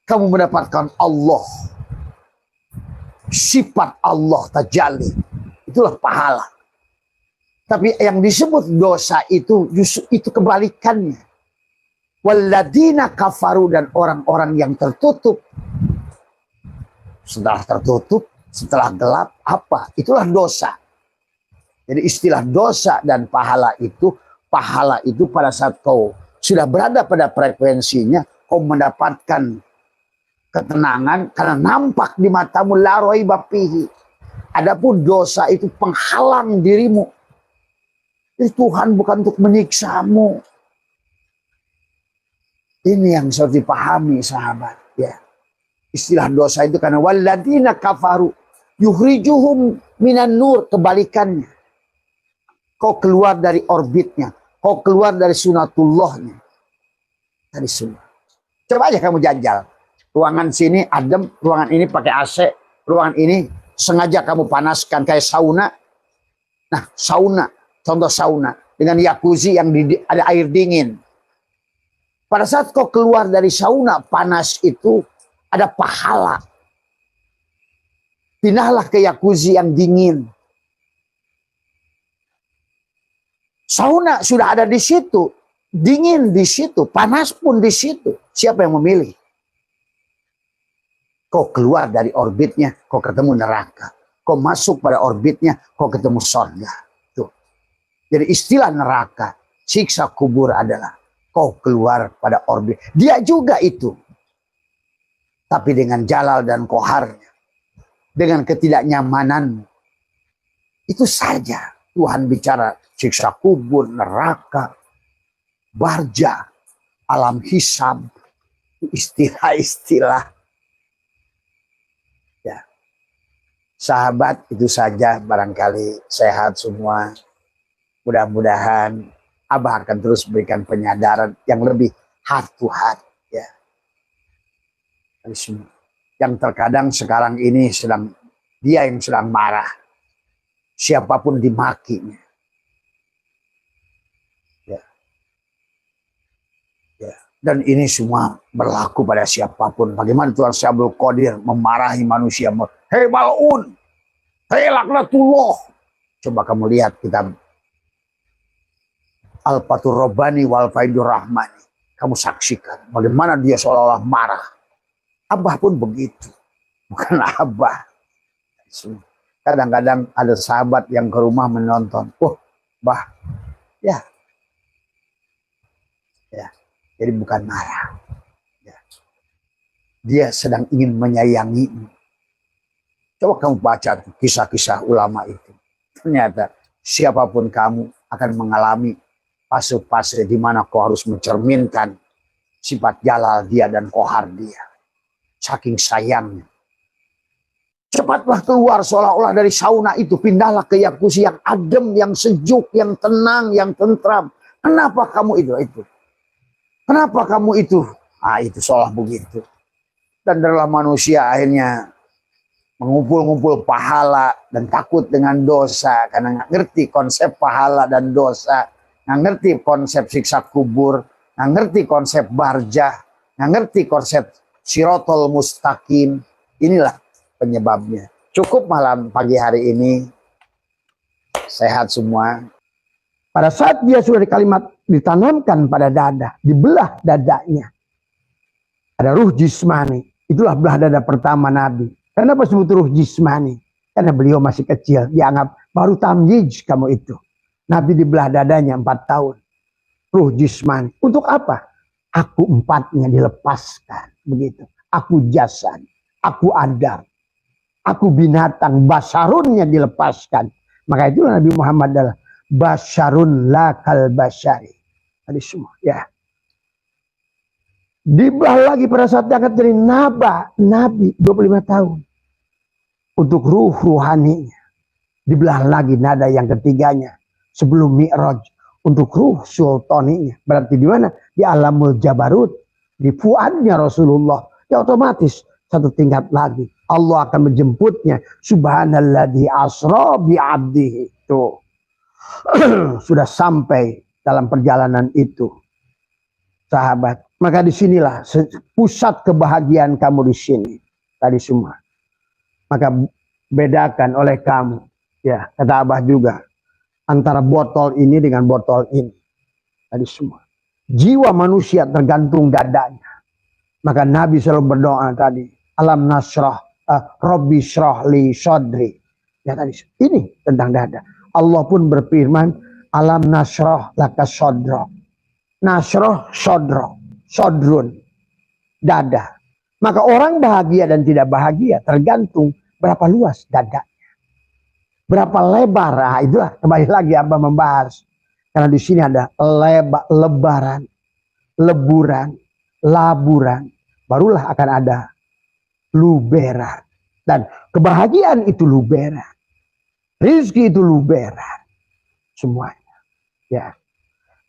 Kamu mendapatkan Allah. Sifat Allah tajalli. Itulah pahala. Tapi yang disebut dosa itu justru itu kebalikannya. Walladina kafaru, dan orang-orang yang tertutup. Setelah tertutup, setelah gelap, apa? Itulah dosa. Jadi istilah dosa dan pahala itu pada saat kau sudah berada pada frekuensinya, kau mendapatkan ketenangan karena nampak di matamu la raiba fihi. Adapun dosa itu penghalang dirimu. Jadi Tuhan bukan untuk menyiksamu. Ini yang harus dipahami sahabat. Ya. Istilah dosa itu karena walladzina kafaru yukhrijuhum minan nur, kebalikannya. Kau keluar dari orbitnya. Kau keluar dari sunatullahnya. Dari sunnah. Coba aja kamu jajal. Ruangan sini adem, ruangan ini pakai AC, ruangan ini sengaja kamu panaskan kayak sauna. Nah, sauna, contoh sauna dengan jacuzzi yang ada air dingin. Pada saat kau keluar dari sauna panas itu ada pahala. Pindahlah ke jacuzzi yang dingin. Sauna sudah ada di situ, dingin di situ, panas pun di situ. Siapa yang memilih? Kau keluar dari orbitnya, kau ketemu neraka. Kau masuk pada orbitnya, kau ketemu surga. Tuh. Jadi istilah neraka, siksa kubur adalah kau keluar pada orbit. Dia juga itu. Tapi dengan jalal dan koharnya. Dengan ketidaknyamananmu. Itu saja Tuhan bicara siksa kubur, neraka, barja, alam hisab. Istilah-istilah. Ya. Sahabat, itu saja, barangkali sehat semua. Mudah-mudahan Abah akan terus berikan penyadaran yang lebih heart to heart. Ya. Yang terkadang sekarang ini dia yang sedang marah. Siapapun dimakinya. Ya. Ya. Dan ini semua berlaku pada siapapun. Bagaimana Tuhan Syabul Qadir memarahi manusia. Hei mal'un. Hei laknatullah. Coba kamu lihat kitab Al-Fathur Rabbani wal Faidur Rahmani. Kamu saksikan bagaimana dia seolah-olah marah. Abah pun begitu. Bukan Abah. Kadang-kadang ada sahabat yang ke rumah menonton. Oh, Bah. Ya. Ya. Jadi bukan marah. Ya. Dia sedang ingin menyayangimu. Coba kamu baca kisah-kisah ulama itu. Ternyata siapapun kamu akan mengalami fase-fase di mana kau harus mencerminkan sifat jalal dia dan kohar dia. Saking sayangnya. Cepatlah keluar seolah-olah dari sauna itu. Pindahlah ke jacuzzi yang adem, yang sejuk, yang tenang, yang tentram. Kenapa kamu itu? Kenapa kamu itu? Ah, itu seolah begitu. Dan adalah manusia akhirnya mengumpul-ngumpul pahala dan takut dengan dosa karena nggak ngerti konsep pahala dan dosa, nggak ngerti konsep siksa kubur, nggak ngerti konsep barjah, nggak ngerti konsep sirotol mustaqim. Inilah penyebabnya. Cukup malam pagi hari ini. Sehat semua. Pada saat dia sudah di kalimat ditanamkan pada dada, dibelah dadanya, ada ruh jismani. Itulah belah dada pertama Nabi. Kenapa disebut ruh jismani? Karena beliau masih kecil, dianggap baru tamyiz kamu itu. Nabi dibelah dadanya 4 tahun. Ruh jismani. Untuk apa? Aku 4-nya dilepaskan. Begitu. Aku jasad. Aku adab. Aku binatang. Basarunnya dilepaskan. Maka itu Nabi Muhammad adalah basarun lakal basari. Tadi semua. Ya. Dibelah lagi pada saat diangkat dari Nabi 25 tahun. Untuk ruh ruhaninya. Dibelah lagi nada yang ketiganya. Sebelum Mi'raj. Untuk ruh sultaninya. Berarti di mana? Di alamul jabarut. Di fuadnya Rasulullah. Ya otomatis satu tingkat lagi. Allah akan menjemputnya. Subhanalladzi asra bi'abdihi. Tuh. Sudah sampai dalam perjalanan itu. Sahabat. Maka disinilah pusat kebahagiaan kamu di sini. Tadi semua. Maka bedakan oleh kamu. Ya, kata Abah juga. Antara botol ini dengan botol ini. Tadi semua. Jiwa manusia tergantung dadanya. Maka Nabi selalu berdoa tadi. Alam nasrah. Rabbi syrah li sodri. Ya tadi. Ini tentang dada. Allah pun berfirman. Alam nasrah laka sodro. Nasrah sodro. Sodrun. Dada. Maka orang bahagia dan tidak bahagia tergantung berapa luas dadanya. Berapa lebar. Nah, itulah kembali lagi Abah membahas. Karena di sini ada lebaran, leburan, laburan. Barulah akan ada luberan. Dan kebahagiaan itu luberan. Rizki itu luberan. Semuanya. Ya.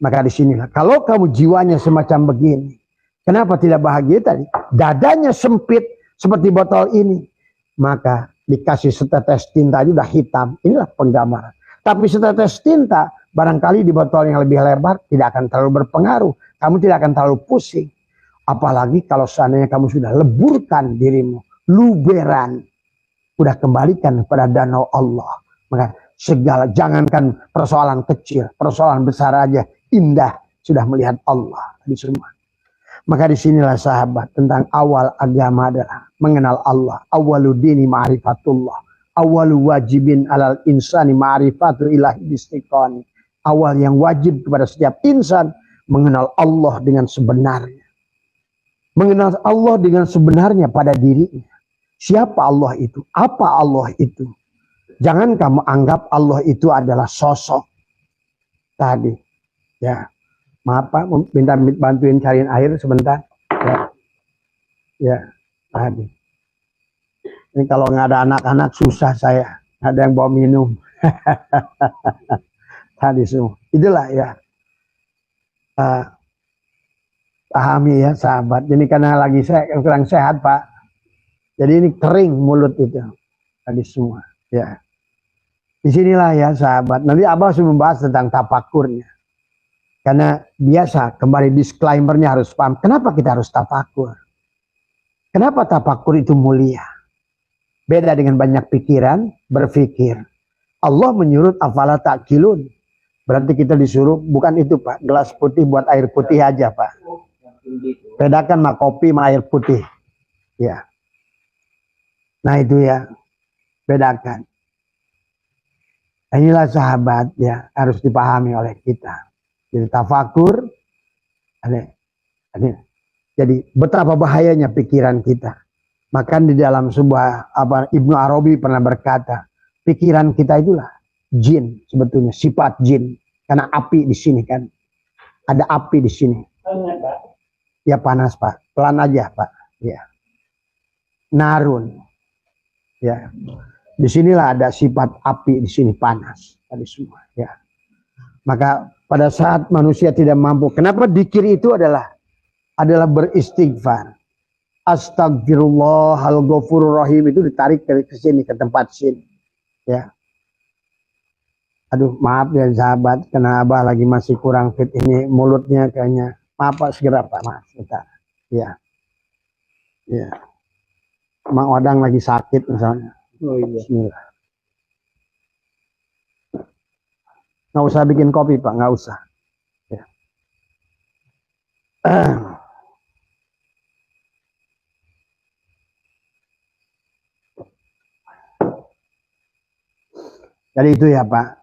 Maka di sinilah. Kalau kamu jiwanya semacam begini. Kenapa tidak bahagia tadi? Dadanya sempit seperti botol ini. Maka dikasih setetes tinta aja udah hitam. Inilah penggambaran. Tapi setetes tinta barangkali di botol yang lebih lebar tidak akan terlalu berpengaruh. Kamu tidak akan terlalu pusing. Apalagi kalau seandainya kamu sudah leburkan dirimu. Luberan. Udah kembalikan kepada danau Allah. Maka segala, jangankan persoalan kecil. Persoalan besar aja indah. Sudah melihat Allah. Di semua. Maka disinilah sahabat tentang awal agama adalah mengenal Allah. Awaludini ma'rifatullah. Awalu wajibin alal insani ma'rifatu ilahi istiqani. Awal yang wajib kepada setiap insan mengenal Allah dengan sebenarnya. Mengenal Allah dengan sebenarnya pada dirinya. Siapa Allah itu? Apa Allah itu? Jangan kamu anggap Allah itu adalah sosok. Tadi. Ya. Maaf Pak, minta bantuin cariin air sebentar. Ya. Ya. Tadi. Ini kalau nggak ada anak-anak susah saya. Ada yang bawa minum. Tadi semua. Itulah ya. Pahami ya sahabat. Ini karena lagi saya kurang sehat Pak. Jadi ini kering mulut itu. Tadi semua. Ya. Disinilah ya sahabat. Nanti Abah sudah membahas tentang tafakurnya. Karena biasa kembali disclaimernya harus paham. Kenapa kita harus tafakur? Kenapa tafakur itu mulia? Beda dengan banyak pikiran, berpikir. Allah menyuruh afala ta'qilun. Berarti kita disuruh, bukan itu Pak. Gelas putih buat air putih aja Pak. Bedakan mah kopi sama air putih. Ya. Nah itu ya. Bedakan. Inilah sahabat ya. Harus dipahami oleh kita. Jadi tafakur. Jadi betapa bahayanya pikiran kita. Maka di dalam sebuah Ibnu Arabi pernah berkata, pikiran kita itulah jin sebetulnya, sifat jin. Karena api di sini kan. Ada api di sini. Ya panas Pak. Pelan aja Pak. Ya. Narun. Ya. Disinilah ada sifat api di sini panas. Tadi semua. Ya. Maka pada saat manusia tidak mampu. Kenapa dzikir itu adalah beristighfar. Astagfirullahal ghafurur rahim itu ditarik ke sini, ke tempat sini. Ya. Aduh, maaf ya sahabat, karena Abah lagi masih kurang fit ini mulutnya kayaknya. Maaf Pak, segera Pak, maaf. Bentar. Ya. Ya. Mang Odang lagi sakit misalnya. Oh iya. Bismillah. Nggak usah bikin kopi Pak, nggak usah. Ya. Jadi itu ya Pak.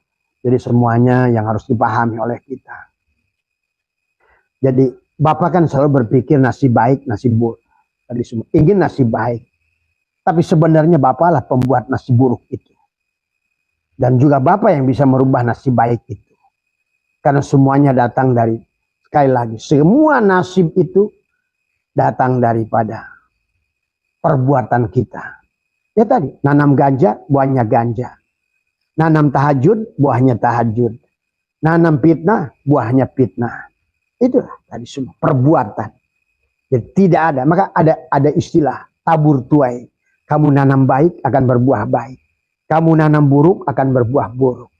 Jadi semuanya yang harus dipahami oleh kita. Jadi Bapak kan selalu berpikir nasib baik, nasib buruk. Tadi semua ingin nasib baik. Tapi sebenarnya Bapak lah pembuat nasib buruk itu. Dan juga Bapak yang bisa merubah nasib baik itu. Karena semuanya datang dari, sekali lagi, semua nasib itu datang daripada perbuatan kita. Ya tadi, nanam ganja, buahnya ganja. Nanam tahajud, buahnya tahajud. Nanam fitnah, buahnya fitnah. Itulah tadi semua perbuatan. Jadi tidak ada, maka ada istilah tabur tuai. Kamu nanam baik akan berbuah baik. Kamu nanam buruk akan berbuah buruk.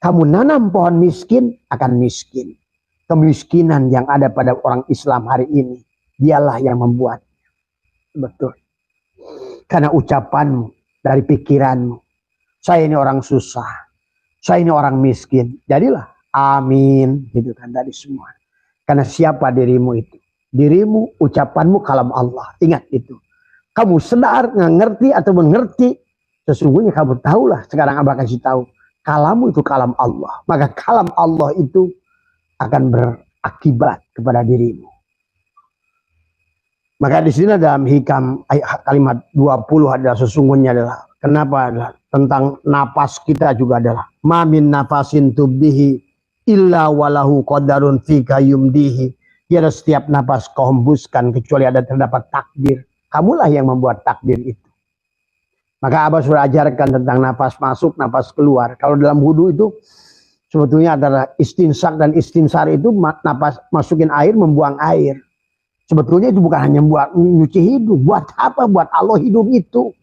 Kamu nanam pohon miskin akan miskin. Kemiskinan yang ada pada orang Islam hari ini, dialah yang membuat. Betul. Karena ucapanmu, dari pikiranmu. Saya ini orang susah. Saya ini orang miskin. Jadilah amin. Gitu kan tadi semua. Karena siapa dirimu itu? Dirimu, ucapanmu kalam Allah. Ingat itu. Kamu sadar, nggak ngerti atau mengerti. Sesungguhnya kamu tahulah. Sekarang Abah kasih tahu. Kalammu itu kalam Allah. Maka kalam Allah itu akan berakibat kepada dirimu. Maka di sini dalam hikam kalimat 20 adalah sesungguhnya adalah. Kenapa adalah tentang napas kita juga adalah. Ma min nafasin tubdihi illa walahu qadarun fika yumdihi. Tiada setiap napas kau hembuskan kecuali ada terdapat takdir. Kamulah yang membuat takdir itu. Maka Abah sudah ajarkan tentang napas masuk, napas keluar. Kalau dalam wudu itu sebetulnya adalah istinsak dan istinsar itu napas masukin air, membuang air. Sebetulnya itu bukan hanya buat nyuci hidung. Buat apa? Buat Allah hidung itu.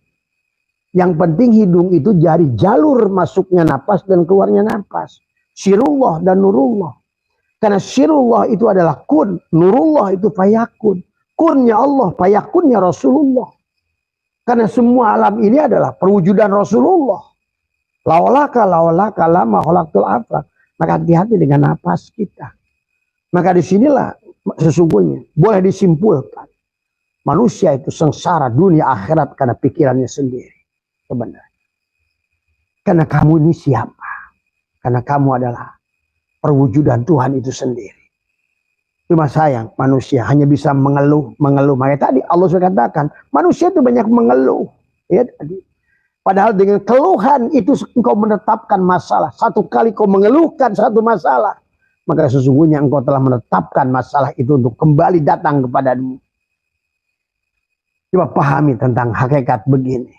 Yang penting hidung itu jadi jalur masuknya napas dan keluarnya napas. Sirullah dan nurullah. Karena sirullah itu adalah kun. Nurullah itu fayakun. Kunnya Allah, fayakunnya Rasulullah. Karena semua alam ini adalah perwujudan Rasulullah. Laulaka lama khalaqtul afaq. Maka hati-hati dengan napas kita. Maka disinilah sesungguhnya boleh disimpulkan. Manusia itu sengsara dunia akhirat karena pikirannya sendiri. Sebenarnya. Karena kamu ini siapa? Karena kamu adalah perwujudan Tuhan itu sendiri. Cuma sayang manusia hanya bisa mengeluh. Makanya tadi Allah sudah katakan manusia itu banyak mengeluh. Ya tadi. Padahal dengan keluhan itu engkau menetapkan masalah. Satu kali kau mengeluhkan satu masalah. Maka sesungguhnya engkau telah menetapkan masalah itu untuk kembali datang kepadamu. Coba pahami tentang hakikat begini.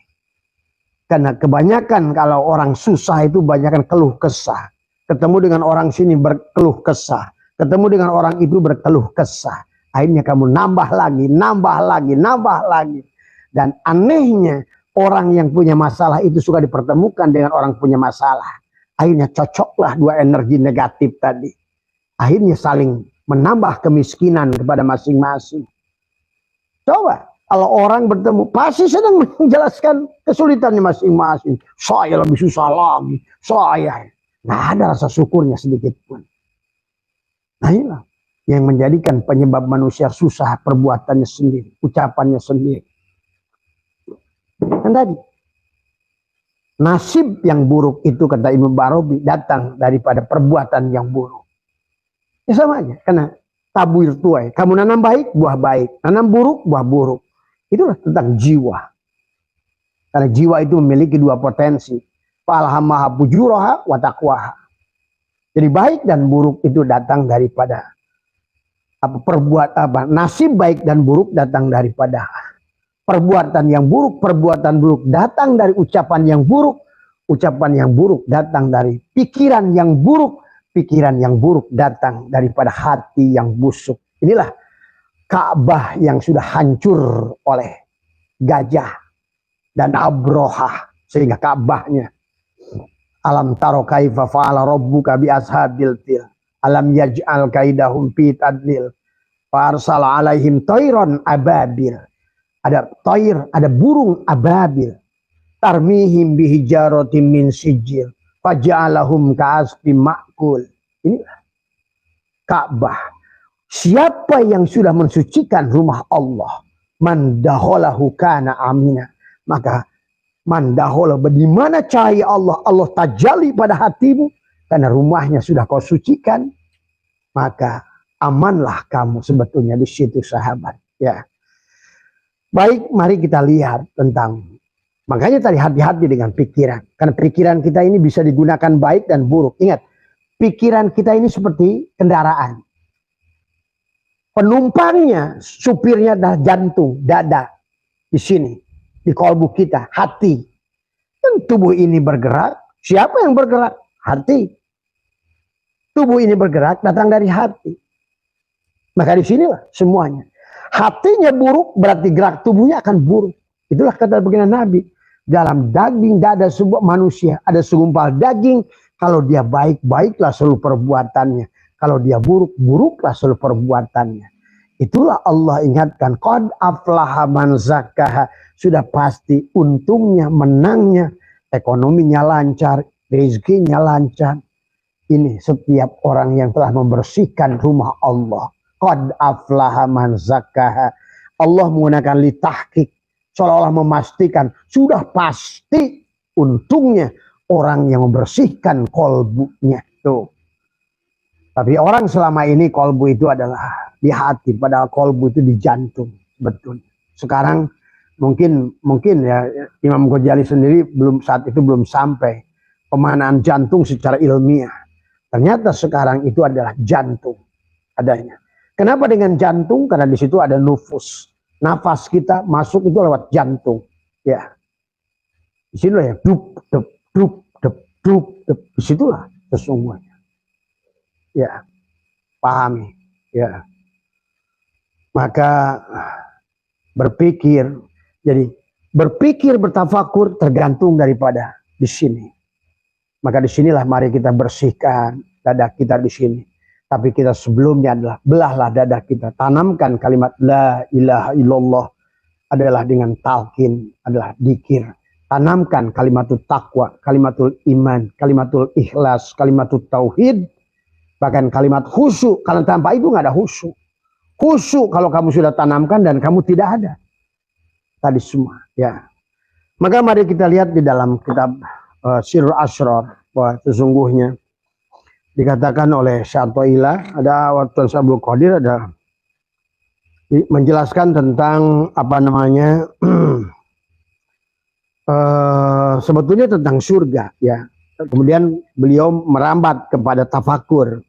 Karena kebanyakan kalau orang susah itu banyakan keluh kesah. Ketemu dengan orang sini berkeluh kesah. Ketemu dengan orang itu berkeluh kesah. Akhirnya kamu nambah lagi. Dan anehnya orang yang punya masalah itu suka dipertemukan dengan orang punya masalah. Akhirnya cocoklah dua energi negatif tadi. Akhirnya saling menambah kemiskinan kepada masing-masing. Coba kalau orang bertemu pasti sedang menjelaskan kesulitannya masing-masing. Saya lebih susah lagi. Saya. Nggak ada rasa syukurnya sedikit pun. Nah inilah yang menjadikan penyebab manusia susah perbuatannya sendiri, ucapannya sendiri. Dan tadi nasib yang buruk itu kata Imam Barobi datang daripada perbuatan yang buruk. Ya sama aja, karena tabur tuai. Kamu nanam baik, buah baik. Nanam buruk, buah buruk. Itulah tentang jiwa. Karena jiwa itu memiliki dua potensi. Falhamaha fujuraha wa taqwaha. Jadi baik dan buruk itu datang daripada nasib baik dan buruk datang daripada perbuatan yang buruk. Perbuatan buruk datang dari ucapan yang buruk. Ucapan yang buruk datang dari pikiran yang buruk. Pikiran yang buruk datang daripada hati yang busuk. Inilah Ka'bah yang sudah hancur oleh gajah dan Abrohah, sehingga Ka'bahnya, alam taro kaifa fa'ala rabbuka bi ashabil fil alam yaj'al kaidahum fi tadlil fa arsala alaihim tayran ababil. Ada toir, ada burung ababil, tarmihim bihijaratin min sijil faja'alahum ka'asfin ma'kul. Ini Ka'bah. Siapa yang sudah mensucikan rumah Allah, mandaholahu kana amina, maka mandaholah, di mana cahaya Allah, Allah tajalli pada hatimu karena rumahnya sudah kau sucikan, maka amanlah kamu sebetulnya di situ, sahabat. Ya, baik, mari kita lihat tentang, makanya tadi hati-hati dengan pikiran, karena pikiran kita ini bisa digunakan baik dan buruk. Ingat, pikiran kita ini seperti kendaraan. Penumpangnya, supirnya adalah jantung, dada, di sini, di kolbu kita, hati. Dan tubuh ini bergerak, siapa yang bergerak? Hati. Tubuh ini bergerak datang dari hati. Maka di sinilah semuanya. Hatinya buruk, berarti gerak tubuhnya akan buruk. Itulah kata baginda Nabi. Dalam daging dada sebuah manusia ada segumpal daging. Kalau dia baik, baiklah seluruh perbuatannya. Kalau dia buruk, buruklah seluruh perbuatannya. Itulah Allah ingatkan. Qad aflaha man zakkaha. Sudah pasti untungnya, menangnya, ekonominya lancar, rezekinya lancar. Ini setiap orang yang telah membersihkan rumah Allah. Qad aflaha man zakkaha. Allah menggunakan litahqiq, seolah-olah memastikan sudah pasti untungnya orang yang membersihkan kolbunya. Tuh. Tapi orang selama ini kolbu itu adalah di hati, padahal kolbu itu di jantung, betul. Sekarang mungkin ya Imam Ghazali sendiri saat itu belum sampai pemanaan jantung secara ilmiah. Ternyata sekarang itu adalah jantung adanya. Kenapa dengan jantung? Karena di situ ada nufus. Nafas kita masuk itu lewat jantung. Ya. Di sini ya, dup, dup, dup, dup, dup, dup. Di situlah sesungguhnya. Ya, pahami. Ya. Maka berpikir, jadi berpikir, bertafakur tergantung daripada di sini. Maka di sinilah mari kita bersihkan dada kita di sini. Tapi kita sebelumnya adalah belahlah dada kita, tanamkan kalimat la ilaha illallah adalah dengan talqin, adalah dzikir. Tanamkan kalimatul taqwa, kalimatul iman, kalimatul ikhlas, kalimatul tauhid, bahkan kalimat khusyuk. Kalau tanpa itu nggak ada khusyuk. Khusyuk kalau kamu sudah tanamkan dan kamu tidak ada. Tadi semua, ya. Maka mari kita lihat di dalam kitab Sirrul Asrar bahwa sesungguhnya dikatakan oleh Syatoila, ada waktu Sabul Qadir ada menjelaskan tentang apa namanya sebetulnya tentang surga, ya. Kemudian beliau merambat kepada tafakur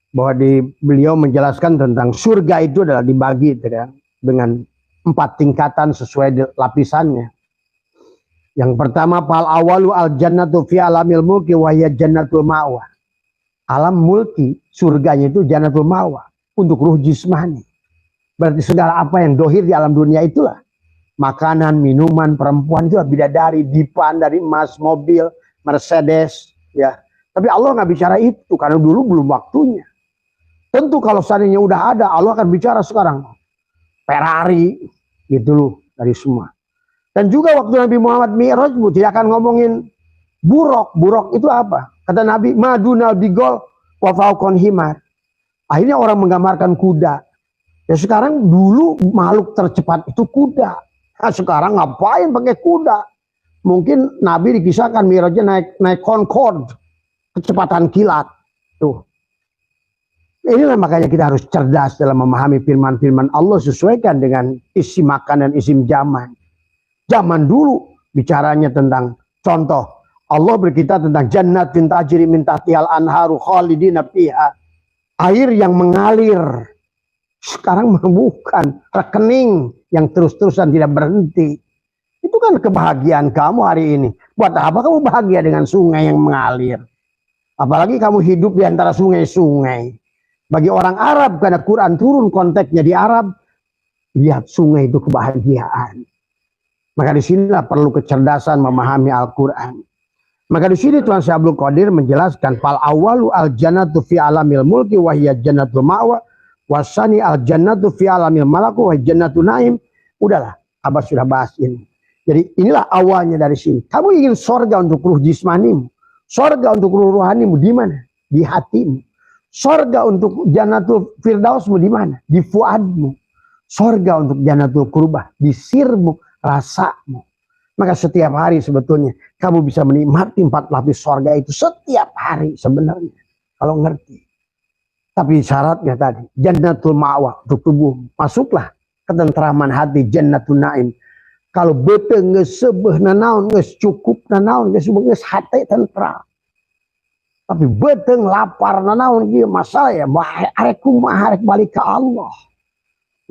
bahwa beliau menjelaskan tentang surga itu adalah dibagi dengan 4 tingkatan sesuai lapisannya. Yang pertama, fal awalu al jannatu fi alamil mulki wa hiya jannatul ma'wa. Alam mulki, surganya itu jannatul ma'wa untuk ruh jismani. Berarti segala apa yang dohir di alam dunia itulah. Makanan, minuman, perempuan itu bidadari, dipan dari emas, mobil, Mercedes, ya. Tapi Allah nggak bicara itu karena dulu belum waktunya. Tentu kalau seandainya udah ada, Allah akan bicara sekarang. Ferrari, gitu loh dari semua. Dan juga waktu Nabi Muhammad Mi'raj tidak akan ngomongin buruk. Buruk itu apa? Kata Nabi, madunal bigol wa fauqon himar. Akhirnya orang menggambarkan kuda. Ya sekarang dulu makhluk tercepat itu kuda. Nah, sekarang ngapain pakai kuda? Mungkin Nabi dikisahkan Mi'rajnya naik Concorde, kecepatan kilat. Tuh. Inilah makanya kita harus cerdas dalam memahami firman-firman Allah sesuaikan dengan isi makan dan isi zaman. Zaman dulu bicaranya tentang contoh. Allah berkita tentang jannatin tajri min tahtihal anharu khalidina fiha. Air yang mengalir. Sekarang bukan rekening yang terus-terusan tidak berhenti. Itu kan kebahagiaan kamu hari ini. Buat apa kamu bahagia dengan sungai yang mengalir? Apalagi kamu hidup di antara sungai-sungai. Bagi orang Arab, karena Quran turun konteksnya di Arab, lihat sungai itu kebahagiaan. Maka di sinilah perlu kecerdasan memahami Al-Quran. Maka di sini Tuan Syekh Abdul Qadir menjelaskan fal awalu al jannatu fi alamil mulki wa hiya jannatul ma'wa wasani al jannatu fi alamil malaku wa jannatu naim. Udahlah, Abah sudah bahas ini. Jadi inilah awalnya dari sini. Kamu ingin sorga untuk ruh jismanimu, sorga untuk ruh rohanimu di mana? Di hatimu. Sorga untuk jannatul firdausmu di mana? Di fuadmu. Sorga untuk jannatul qurbah di sirmu, rasamu. Maka setiap hari sebetulnya kamu bisa menikmati 4 lapis sorga itu setiap hari sebenarnya. Kalau ngerti. Tapi syaratnya tadi. Jannatul ma'wa untuk tubuh. Masuklah ketentraman hati jannatul naim. Kalau bete ngesebeh nanaun, nges cukup nanaun, nges hati tentram. Tapi bete lapar nanaun, dia masalah ya. Arek kumah, arek balik ke Allah.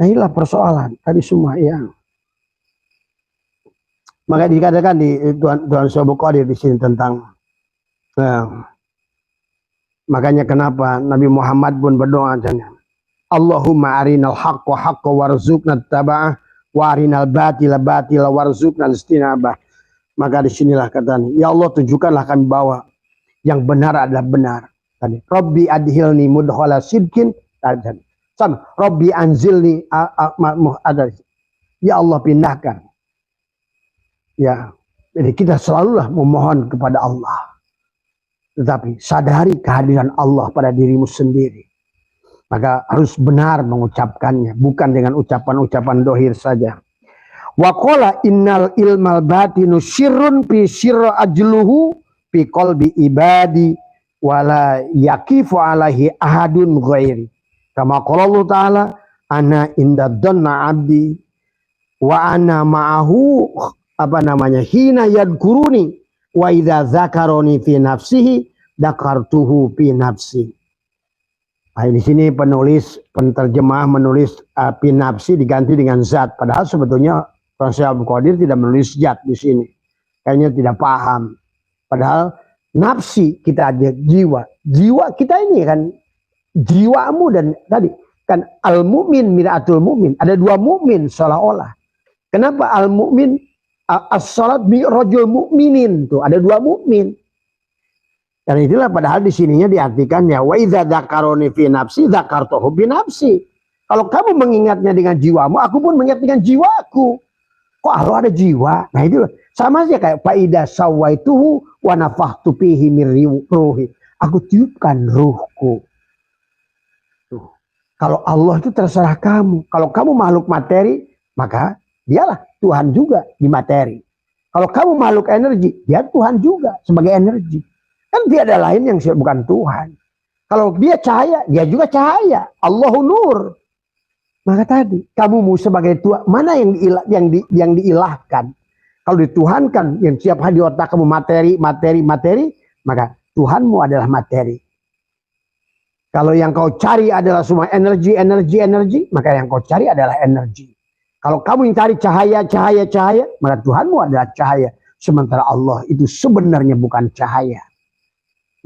Nah inilah persoalan. Tadi semua yang. Maka dikatakan di Tuan Syekh Abdul Qadir di sini tentang makanya kenapa Nabi Muhammad pun berdoa Allahumma arinal haqqa haqqa warzuqna taba'ah wa arinal batila batila warzuqna istinabah. Maka disinilah katanya, ya Allah tunjukkanlah kami bahwa yang benar adalah benar. Tadi Rabbi adhilni mudkhala sidqin sama Rabbi anzilni ya Allah pindahkan. Ya, jadi kita selalulah memohon kepada Allah. Tetapi sadari kehadiran Allah pada dirimu sendiri. Maka harus benar mengucapkannya, bukan dengan ucapan-ucapan dohir saja. Wa qala innal ilmal batinu sirrun fi sirra ajluhu fi qalbi ibadi wala yaqifu alaihi ahadun ghairi. Kama qala Allah Ta'ala ana inda dhanna abdi wa ana ma'ahu hina yadkuruni wa idza zakaroni fi nafsihi dakartuhu fi nafsi. Nah, di sini penterjemah menulis fi nafsi diganti dengan zat, padahal sebetulnya Tuan Syekh Abdul Qadir tidak menulis zat di sini. Kayaknya tidak paham. Padahal nafsi kita aja jiwa. Jiwa kita ini kan jiwamu dan tadi kan al-mu'min mir'atul mu'min. Ada 2 mu'min seolah-olah. Kenapa al-mu'min as-salat mi'rajul mu'minin tuh ada 2 mukmin. Dan itulah padahal di sininya diartikan ya wa idza dzakaroni fi nafsi dzakartuhu bi nafsi. Kalau kamu mengingatnya dengan jiwamu, aku pun mengingat dengan jiwaku. Kok Allah ada jiwa? Nah itu sama aja kayak faida sawaituhu wa nafakhtu fihi min ruhi. Aku tiupkan ruhku. Tuh. Kalau Allah itu terserah kamu. Kalau kamu makhluk materi, maka dialah Tuhan juga di materi. Kalau kamu makhluk energi, dia Tuhan juga sebagai energi. Kan tiada lain yang bukan Tuhan. Kalau dia cahaya, dia juga cahaya. Allahu nur. Maka tadi, kamu sebagai Tuhan, mana yang diilahkan? Kalau dituhankan, yang setiap hari di otak kamu materi, maka Tuhanmu adalah materi. Kalau yang kau cari adalah semua energi, maka yang kau cari adalah energi. Kalau kamu yang cari cahaya, maka Tuhanmu adalah cahaya. Sementara Allah itu sebenarnya bukan cahaya.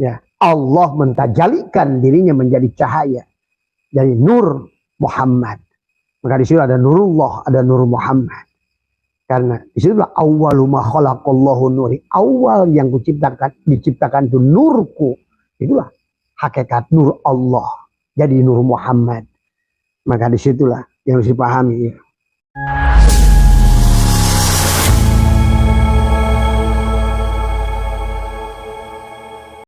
Ya, Allah mentajalikan dirinya menjadi cahaya. Jadi nur Muhammad. Maka di situ ada nurullah, ada nur Muhammad. Karena di situlah awwalu ma khalaqallahu nuri. Awal yang diciptakan itu nurku. Itulah hakikat nur Allah. Jadi nur Muhammad. Maka disitulah yang harus dipahami. Ya.